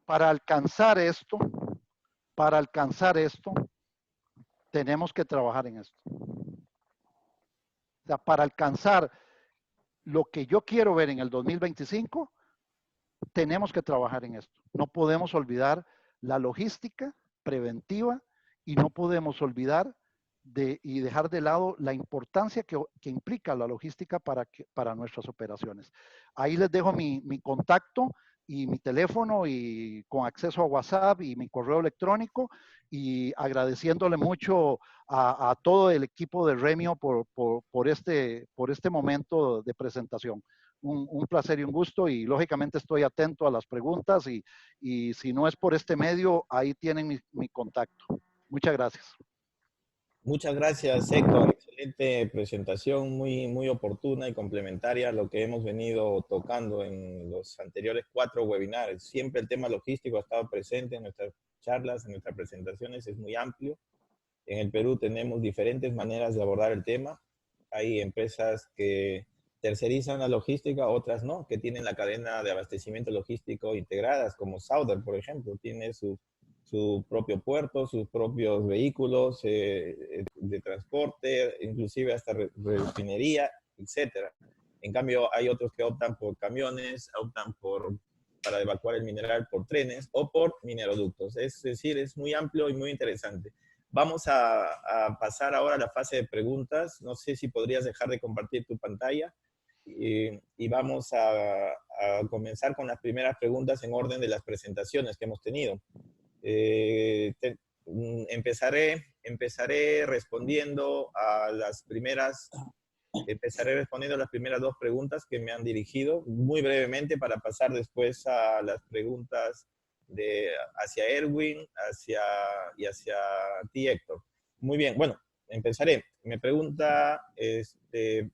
Speaker 4: Para alcanzar esto, tenemos que trabajar en esto. O sea, para alcanzar lo que yo quiero ver en el 2025, tenemos que trabajar en esto. No podemos olvidar la logística preventiva y no podemos olvidar y dejar de lado la importancia que implica la logística para nuestras operaciones. Ahí les dejo mi contacto y mi teléfono y con acceso a WhatsApp y mi correo electrónico, y agradeciéndole mucho a todo el equipo de Remio por este momento de presentación. Un placer y un gusto, y lógicamente estoy atento a las preguntas, y si no es por este medio, ahí tienen mi contacto. Muchas gracias.
Speaker 1: Muchas gracias, Héctor. Excelente presentación, muy oportuna y complementaria a lo que hemos venido tocando en los anteriores 4 webinars. Siempre el tema logístico ha estado presente en nuestras charlas, en nuestras presentaciones, es muy amplio. En el Perú tenemos diferentes maneras de abordar el tema. Hay empresas que tercerizan la logística, otras no, que tienen la cadena de abastecimiento logístico integradas, como Sauder, por ejemplo, tiene su propio puerto, sus propios vehículos de transporte, inclusive hasta refinería, etc. En cambio, hay otros que optan por camiones, optan para evacuar el mineral por trenes o por mineroductos. Es decir, es muy amplio y muy interesante. Vamos a pasar ahora a la fase de preguntas. No sé si podrías dejar de compartir tu pantalla. Y vamos a comenzar con las primeras preguntas en orden de las presentaciones que hemos tenido. Empezaré respondiendo a las primeras 2 preguntas que me han dirigido muy brevemente, para pasar después a las preguntas hacia Erwin y hacia ti, Héctor. Muy bien, bueno, empezaré. Me pregunta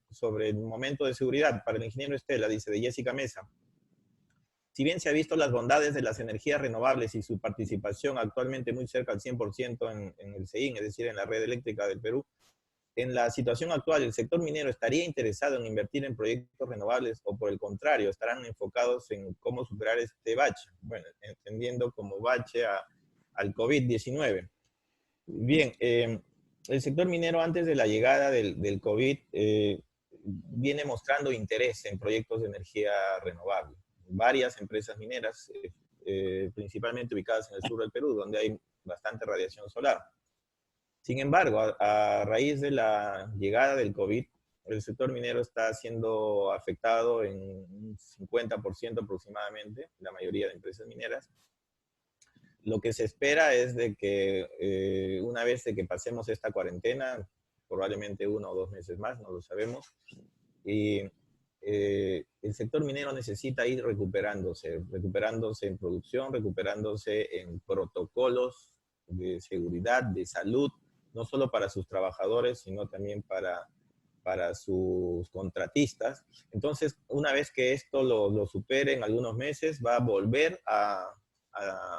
Speaker 1: sobre el momento de seguridad para el ingeniero Estela, dice, de Jessica Mesa. Si bien se ha visto las bondades de las energías renovables y su participación actualmente muy cerca al 100% en el CEIN, es decir, en la red eléctrica del Perú, en la situación actual, ¿el sector minero estaría interesado en invertir en proyectos renovables o, por el contrario, estarán enfocados en cómo superar este bache? Bueno, entendiendo como bache al COVID-19. Bien, el sector minero antes de la llegada del COVID viene mostrando interés en proyectos de energía renovable. Varias empresas mineras, principalmente ubicadas en el sur del Perú, donde hay bastante radiación solar. Sin embargo, a raíz de la llegada del COVID, el sector minero está siendo afectado en un 50% aproximadamente, la mayoría de empresas mineras. Lo que se espera es de que una vez de que pasemos esta cuarentena, probablemente 1 o 2 meses más, no lo sabemos, y el sector minero necesita ir recuperándose en producción, recuperándose en protocolos de seguridad, de salud, no solo para sus trabajadores, sino también para sus contratistas. Entonces, una vez que esto lo supere en algunos meses, va a volver a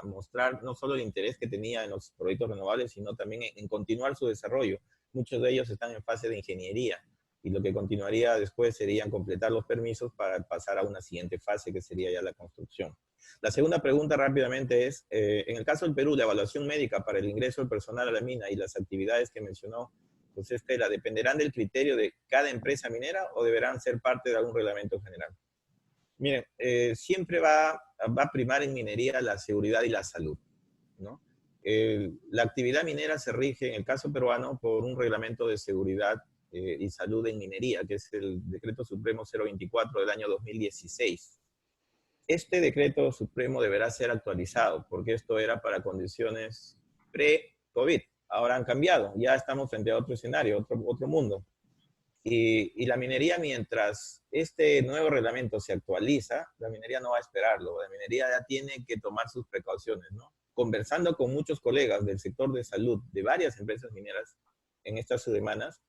Speaker 1: mostrar no solo el interés que tenía en los proyectos renovables, sino también en continuar su desarrollo. Muchos de ellos están en fase de ingeniería y lo que continuaría después serían completar los permisos para pasar a una siguiente fase, que sería ya la construcción. La segunda pregunta rápidamente es, en el caso del Perú, la evaluación médica para el ingreso del personal a la mina y las actividades que mencionó, pues Estela, ¿dependerán del criterio de cada empresa minera o deberán ser parte de algún reglamento general? Miren, siempre va a primar en minería la seguridad y la salud, ¿no? La actividad minera se rige, en el caso peruano, por un reglamento de seguridad y salud en minería, que es el Decreto Supremo 024 del año 2016. Este Decreto Supremo deberá ser actualizado, porque esto era para condiciones pre-COVID. Ahora han cambiado, ya estamos frente a otro escenario, otro mundo. Y la minería, mientras este nuevo reglamento se actualiza, la minería no va a esperarlo, la minería ya tiene que tomar sus precauciones, ¿no? Conversando con muchos colegas del sector de salud de varias empresas mineras en estas semanas,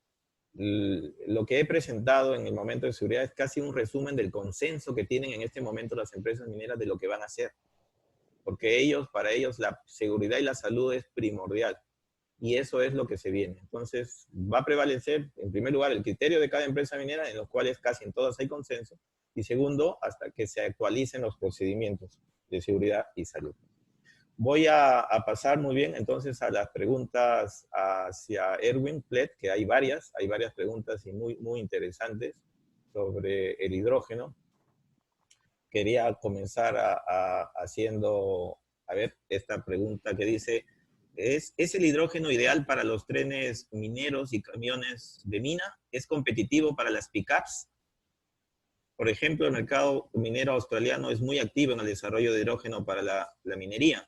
Speaker 1: lo que he presentado en el momento de seguridad es casi un resumen del consenso que tienen en este momento las empresas mineras de lo que van a hacer. Porque para ellos la seguridad y la salud es primordial. Y eso es lo que se viene. Entonces, va a prevalecer, en primer lugar, el criterio de cada empresa minera, en los cuales casi en todas hay consenso, y segundo, hasta que se actualicen los procedimientos de seguridad y salud. Voy a pasar muy bien, entonces, a las preguntas hacia Erwin Plett, que hay varias preguntas y muy, muy interesantes sobre el hidrógeno. Quería comenzar haciendo, a ver, esta pregunta que dice, ¿es el hidrógeno ideal para los trenes mineros y camiones de mina? ¿Es competitivo para las pickups? Por ejemplo, el mercado minero australiano es muy activo en el desarrollo de hidrógeno para la minería.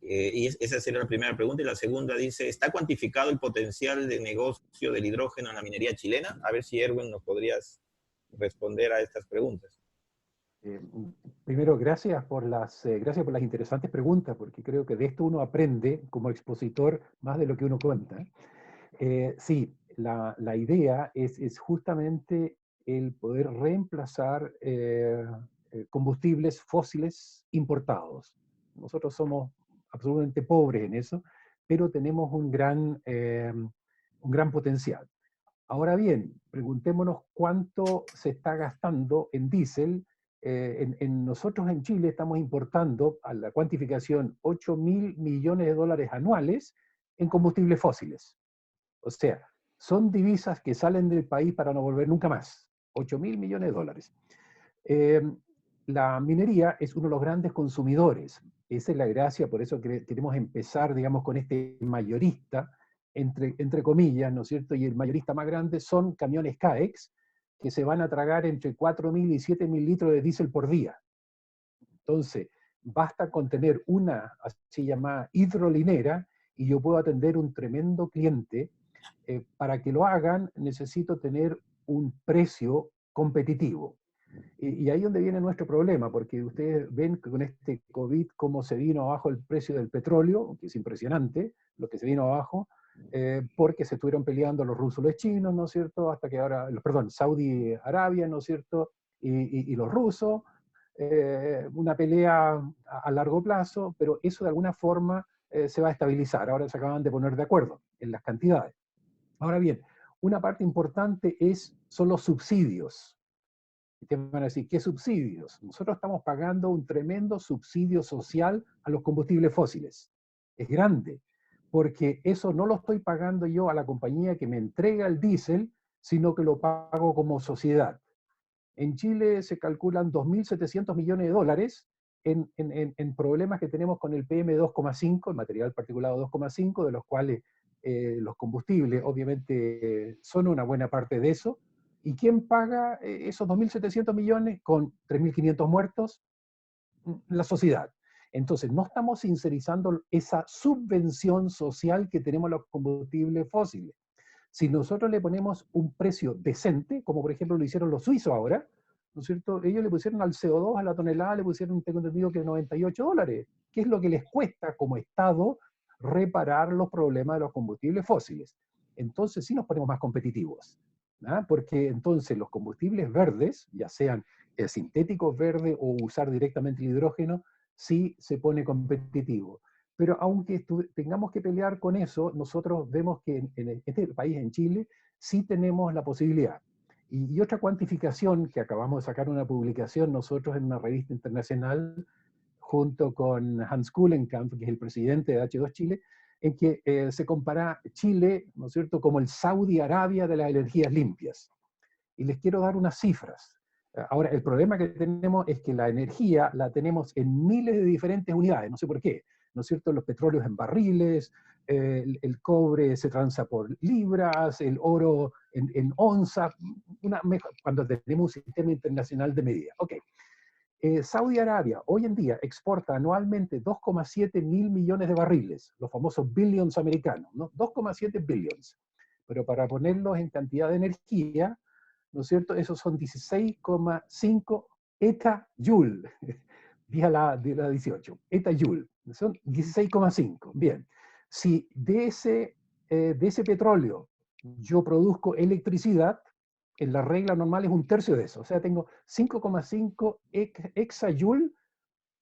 Speaker 1: Esa sería la primera pregunta. Y la segunda dice, ¿está cuantificado el potencial de negocio del hidrógeno en la minería chilena? A ver si, Erwin, nos podrías responder a estas preguntas.
Speaker 3: Primero, gracias por las interesantes preguntas, porque creo que de esto uno aprende como expositor más de lo que uno cuenta. Sí, la idea es justamente el poder reemplazar combustibles fósiles importados. Nosotros somos absolutamente pobres en eso, pero tenemos un gran potencial. Ahora bien, preguntémonos cuánto se está gastando en diésel. Nosotros en Chile estamos importando a la cuantificación 8.000 millones de dólares anuales en combustibles fósiles. O sea, son divisas que salen del país para no volver nunca más. 8.000 millones de dólares. La minería es uno de los grandes consumidores. Esa es la gracia, por eso queremos empezar, digamos, con este mayorista, entre comillas, ¿no es cierto? Y el mayorista más grande son camiones CAEX, que se van a tragar entre 4.000 y 7.000 litros de diésel por día. Entonces, basta con tener una así llamada hidrolinera y yo puedo atender un tremendo cliente. Para que lo hagan necesito tener un precio competitivo. Y ahí es donde viene nuestro problema, porque ustedes ven que con este COVID cómo se vino abajo el precio del petróleo, que es impresionante lo que se vino abajo, porque se estuvieron peleando los rusos, los chinos, ¿no es cierto? Hasta que ahora, perdón, Saudi Arabia, ¿no es cierto? Y los rusos, una pelea a largo plazo, pero eso de alguna forma se va a estabilizar. Ahora se acaban de poner de acuerdo en las cantidades. Ahora bien, una parte importante son los subsidios. Y te van a decir, ¿qué subsidios? Nosotros estamos pagando un tremendo subsidio social a los combustibles fósiles. Es grande, porque eso no lo estoy pagando yo a la compañía que me entrega el diésel, sino que lo pago como sociedad. En Chile se calculan 2.700 millones de dólares en problemas que tenemos con el PM2,5, el material particulado 2,5, de los cuales los combustibles obviamente son una buena parte de eso. ¿Y quién paga esos 2.700 millones con 3.500 muertos? La sociedad. Entonces, no estamos sincerizando esa subvención social que tenemos a los combustibles fósiles. Si nosotros le ponemos un precio decente, como por ejemplo lo hicieron los suizos ahora, ¿no es cierto? Ellos le pusieron al CO2, a la tonelada, le pusieron, tengo entendido que $98, que es lo que les cuesta como Estado reparar los problemas de los combustibles fósiles. Entonces sí nos ponemos más competitivos, ¿ah? Porque entonces los combustibles verdes, ya sean sintéticos verdes o usar directamente el hidrógeno, sí se pone competitivo. Pero aunque tengamos que pelear con eso, nosotros vemos que en este país, en Chile, sí tenemos la posibilidad. Y otra cuantificación, que acabamos de sacar una publicación nosotros en una revista internacional, junto con Hans Kuhlenkamp, que es el presidente de H2 Chile, en que se compara Chile, ¿no es cierto?, como el Saudi Arabia de las energías limpias. Y les quiero dar unas cifras. Ahora, el problema que tenemos es que la energía la tenemos en miles de diferentes unidades, no sé por qué, ¿no es cierto? Los petróleos en barriles, el cobre se transa por libras, el oro en onzas, cuando tenemos un sistema internacional de medida. Ok. Saudi Arabia hoy en día exporta anualmente 2,7 mil millones de barriles, los famosos billions americanos, ¿no? 2,7 billions. Pero para ponerlos en cantidad de energía, ¿no es cierto? Esos son 16,5 etajoule, 10 a la 18, etajoule, son 16,5. Bien, si de ese petróleo yo produzco electricidad, en la regla normal es un tercio de eso, o sea, tengo 5,5 exajoule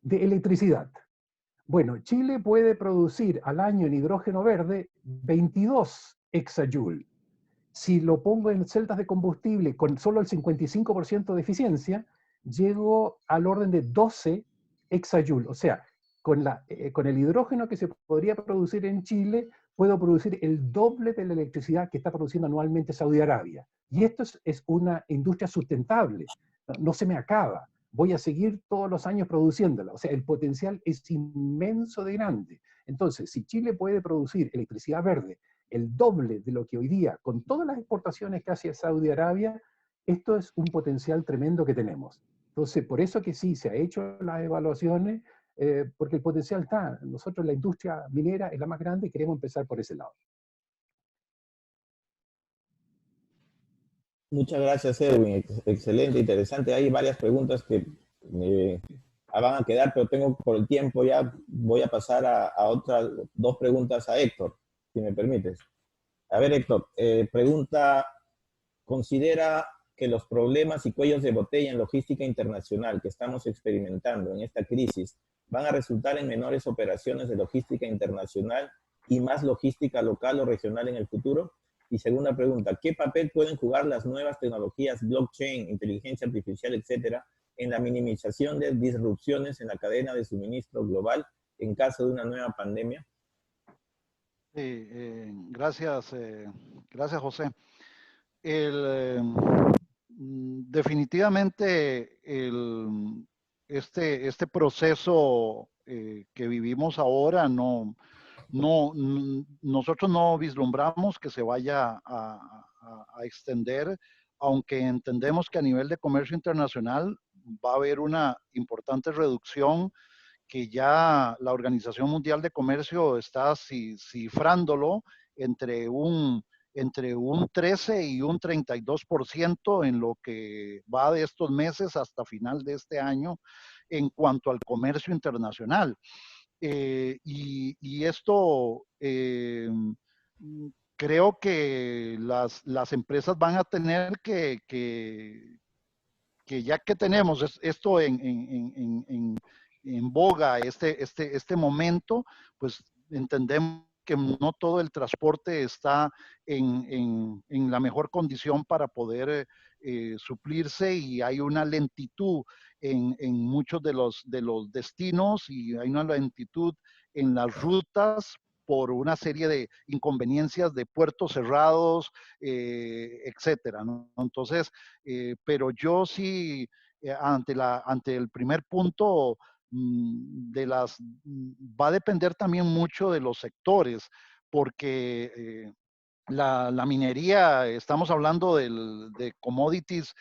Speaker 3: de electricidad. Bueno, Chile puede producir al año en hidrógeno verde 22 exajoule. Si lo pongo en celdas de combustible con solo el 55% de eficiencia, llego al orden de 12 exajoule. O sea, con el hidrógeno que se podría producir en Chile, puedo producir el doble de la electricidad que está produciendo anualmente Saudi Arabia. Y esto es una industria sustentable, no se me acaba. Voy a seguir todos los años produciéndola. O sea, el potencial es inmenso de grande. Entonces, si Chile puede producir electricidad verde el doble de lo que hoy día, con todas las exportaciones que hace Saudi Arabia, esto es un potencial tremendo que tenemos. Entonces, por eso que sí, se ha hecho las evaluaciones, porque el potencial está. Nosotros, la industria minera es la más grande y queremos empezar por ese lado.
Speaker 1: Muchas gracias, Edwin. Excelente, interesante. Hay varias preguntas que me van a quedar, pero tengo por el tiempo ya, voy a pasar a otras dos preguntas a Héctor, si me permites. A ver, Héctor, pregunta, ¿considera que los problemas y cuellos de botella en logística internacional que estamos experimentando en esta crisis van a resultar en menores operaciones de logística internacional y más logística local o regional en el futuro? Y segunda pregunta, ¿qué papel pueden jugar las nuevas tecnologías blockchain, inteligencia artificial, etcétera, en la minimización de disrupciones en la cadena de suministro global en caso de una nueva pandemia?
Speaker 4: Sí, gracias, José. Definitivamente este proceso que vivimos ahora nosotros no vislumbramos que se vaya a extender, aunque entendemos que a nivel de comercio internacional va a haber una importante reducción, que ya la Organización Mundial de Comercio está cifrándolo entre un 13 y un 32% en lo que va de estos meses hasta final de este año en cuanto al comercio internacional. Y esto creo que las empresas van a tener que ya que tenemos esto en boga, este momento, pues entendemos que no todo el transporte está en la mejor condición para poder suplirse, y hay una lentitud en muchos de los destinos, y hay una lentitud en las rutas por una serie de inconveniencias de puertos cerrados, etcétera, ¿no? Entonces, pero yo sí, ante el primer punto, va a depender también mucho de los sectores, porque la minería, estamos hablando de commodities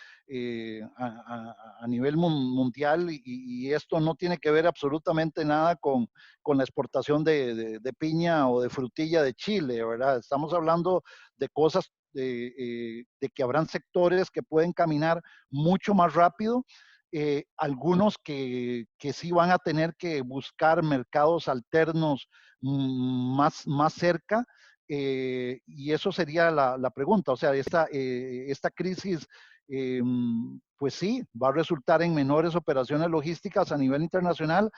Speaker 4: a nivel mundial y esto no tiene que ver absolutamente nada con la exportación de piña o de frutilla de Chile, ¿verdad? Estamos hablando de cosas de que habrán sectores que pueden caminar mucho más rápido, algunos que sí van a tener que buscar mercados alternos más cerca. Y eso sería la pregunta. O sea, esta crisis, pues sí, va a resultar en menores operaciones logísticas a nivel internacional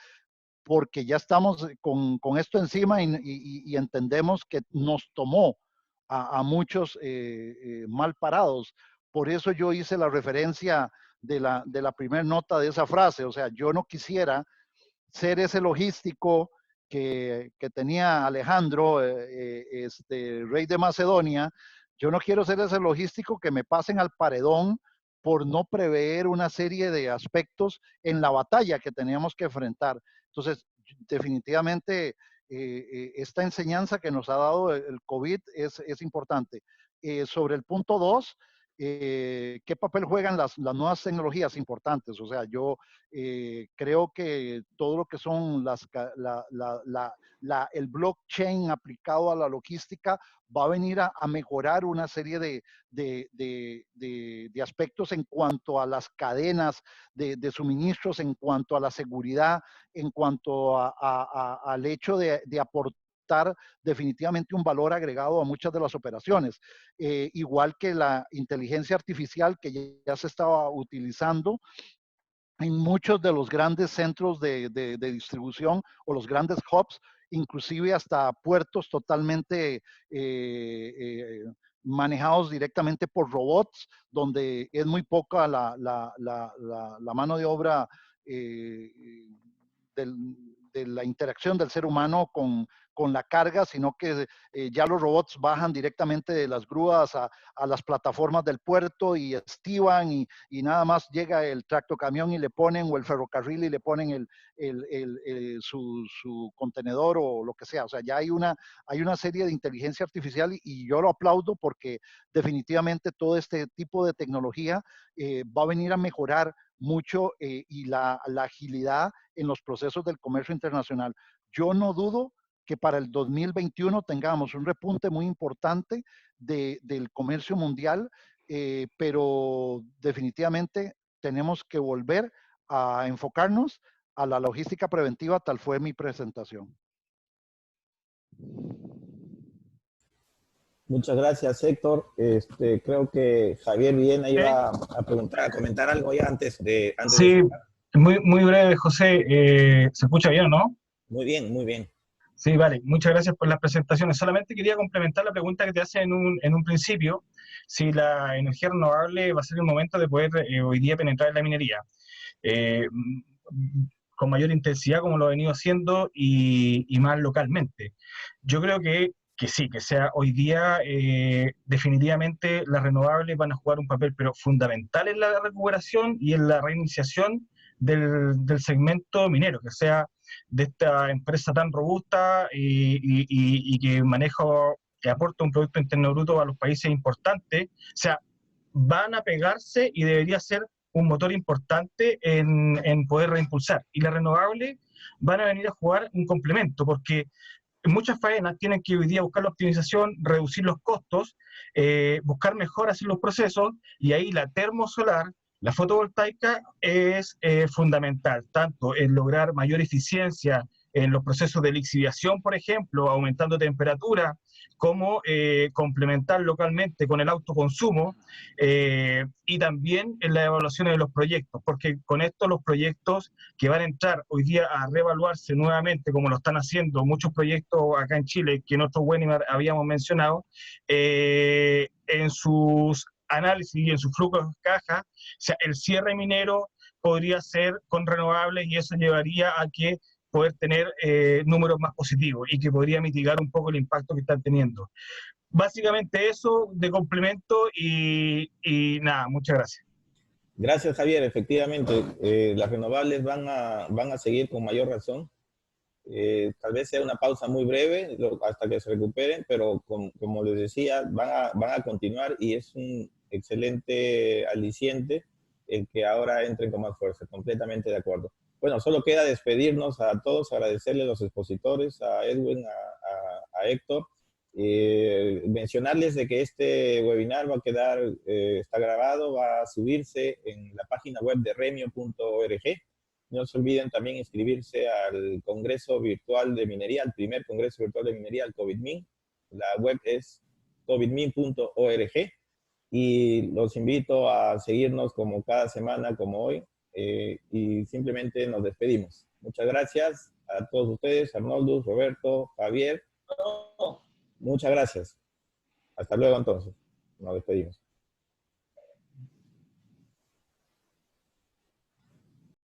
Speaker 4: porque ya estamos con esto encima y entendemos que nos tomó a muchos mal parados. Por eso yo hice la referencia de la primera nota de esa frase. O sea, yo no quisiera ser ese logístico que tenía Alejandro, rey de Macedonia. Yo no quiero ser ese logístico que me pasen al paredón por no prever una serie de aspectos en la batalla que teníamos que enfrentar. Entonces, definitivamente, esta enseñanza que nos ha dado el COVID es importante. Sobre el punto 2, ¿qué papel juegan las nuevas tecnologías importantes? O sea, yo creo que todo lo que son el blockchain aplicado a la logística va a venir a mejorar una serie de aspectos en cuanto a las cadenas de suministros, en cuanto a la seguridad, en cuanto al hecho de aportar definitivamente un valor agregado a muchas de las operaciones. Igual que la inteligencia artificial que ya se estaba utilizando en muchos de los grandes centros de distribución o los grandes hubs, inclusive hasta puertos totalmente manejados directamente por robots, donde es muy poca la mano de obra del, de la interacción del ser humano con la carga, sino que ya los robots bajan directamente de las grúas a las plataformas del puerto y estivan y nada más llega el tractocamión y le ponen, o el ferrocarril y le ponen su contenedor o lo que sea. O sea, ya hay una serie de inteligencia artificial y yo lo aplaudo porque definitivamente todo este tipo de tecnología va a venir a mejorar mucho y la agilidad en los procesos del comercio internacional. Yo no dudo que para el 2021 tengamos un repunte muy importante del comercio mundial, pero definitivamente tenemos que volver a enfocarnos a la logística preventiva, tal fue mi presentación.
Speaker 1: Muchas gracias, Héctor. Creo que Javier Villena iba a preguntar, a comentar algo ya antes de...
Speaker 5: Sí, muy breve, José. ¿Se escucha bien o no?
Speaker 1: Muy bien, muy bien.
Speaker 5: Sí, vale. Muchas gracias por las presentaciones. Solamente quería complementar la pregunta que te hace en un principio, si la energía renovable va a ser el momento de poder hoy día penetrar en la minería. Con mayor intensidad como lo ha venido haciendo y más localmente. Yo creo que sí, que sea hoy día definitivamente las renovables van a jugar un papel pero fundamental en la recuperación y en la reiniciación del segmento minero, que sea de esta empresa tan robusta y que que aporta un Producto Interno Bruto a los países importantes. O sea, van a pegarse y debería ser un motor importante en poder reimpulsar. Y las renovables van a venir a jugar un complemento, porque muchas faenas tienen que hoy día buscar la optimización, reducir los costos, buscar mejoras en los procesos, y ahí la termosolar, la fotovoltaica es fundamental, tanto en lograr mayor eficiencia en los procesos de lixiviación, por ejemplo, aumentando temperatura, como complementar localmente con el autoconsumo y también en la evaluación de los proyectos, porque con esto los proyectos que van a entrar hoy día a reevaluarse nuevamente, como lo están haciendo muchos proyectos acá en Chile, que en otro webinar habíamos mencionado, en sus análisis y en sus flujos de caja, o sea, el cierre minero podría ser con renovables y eso llevaría a que poder tener números más positivos y que podría mitigar un poco el impacto que están teniendo. Básicamente eso de complemento y nada, muchas gracias.
Speaker 1: Gracias, Javier. Efectivamente, las renovables van a seguir con mayor razón. Tal vez sea una pausa muy breve hasta que se recuperen, pero como les decía, van a continuar y es un excelente aliciente el que ahora entren con más fuerza, completamente de acuerdo. Bueno, solo queda despedirnos a todos, agradecerle a los expositores, a Edwin, a Héctor, mencionarles de que este webinar va a quedar, está grabado, va a subirse en la página web de remio.org. No se olviden también inscribirse al Congreso Virtual de Minería, al primer Congreso Virtual de Minería, al COVID-MIN. La web es covidmin.org y los invito a seguirnos como cada semana, como hoy, y simplemente nos despedimos. Muchas gracias a todos ustedes, Arnoldo, Roberto, Javier. Muchas gracias. Hasta luego entonces. Nos despedimos.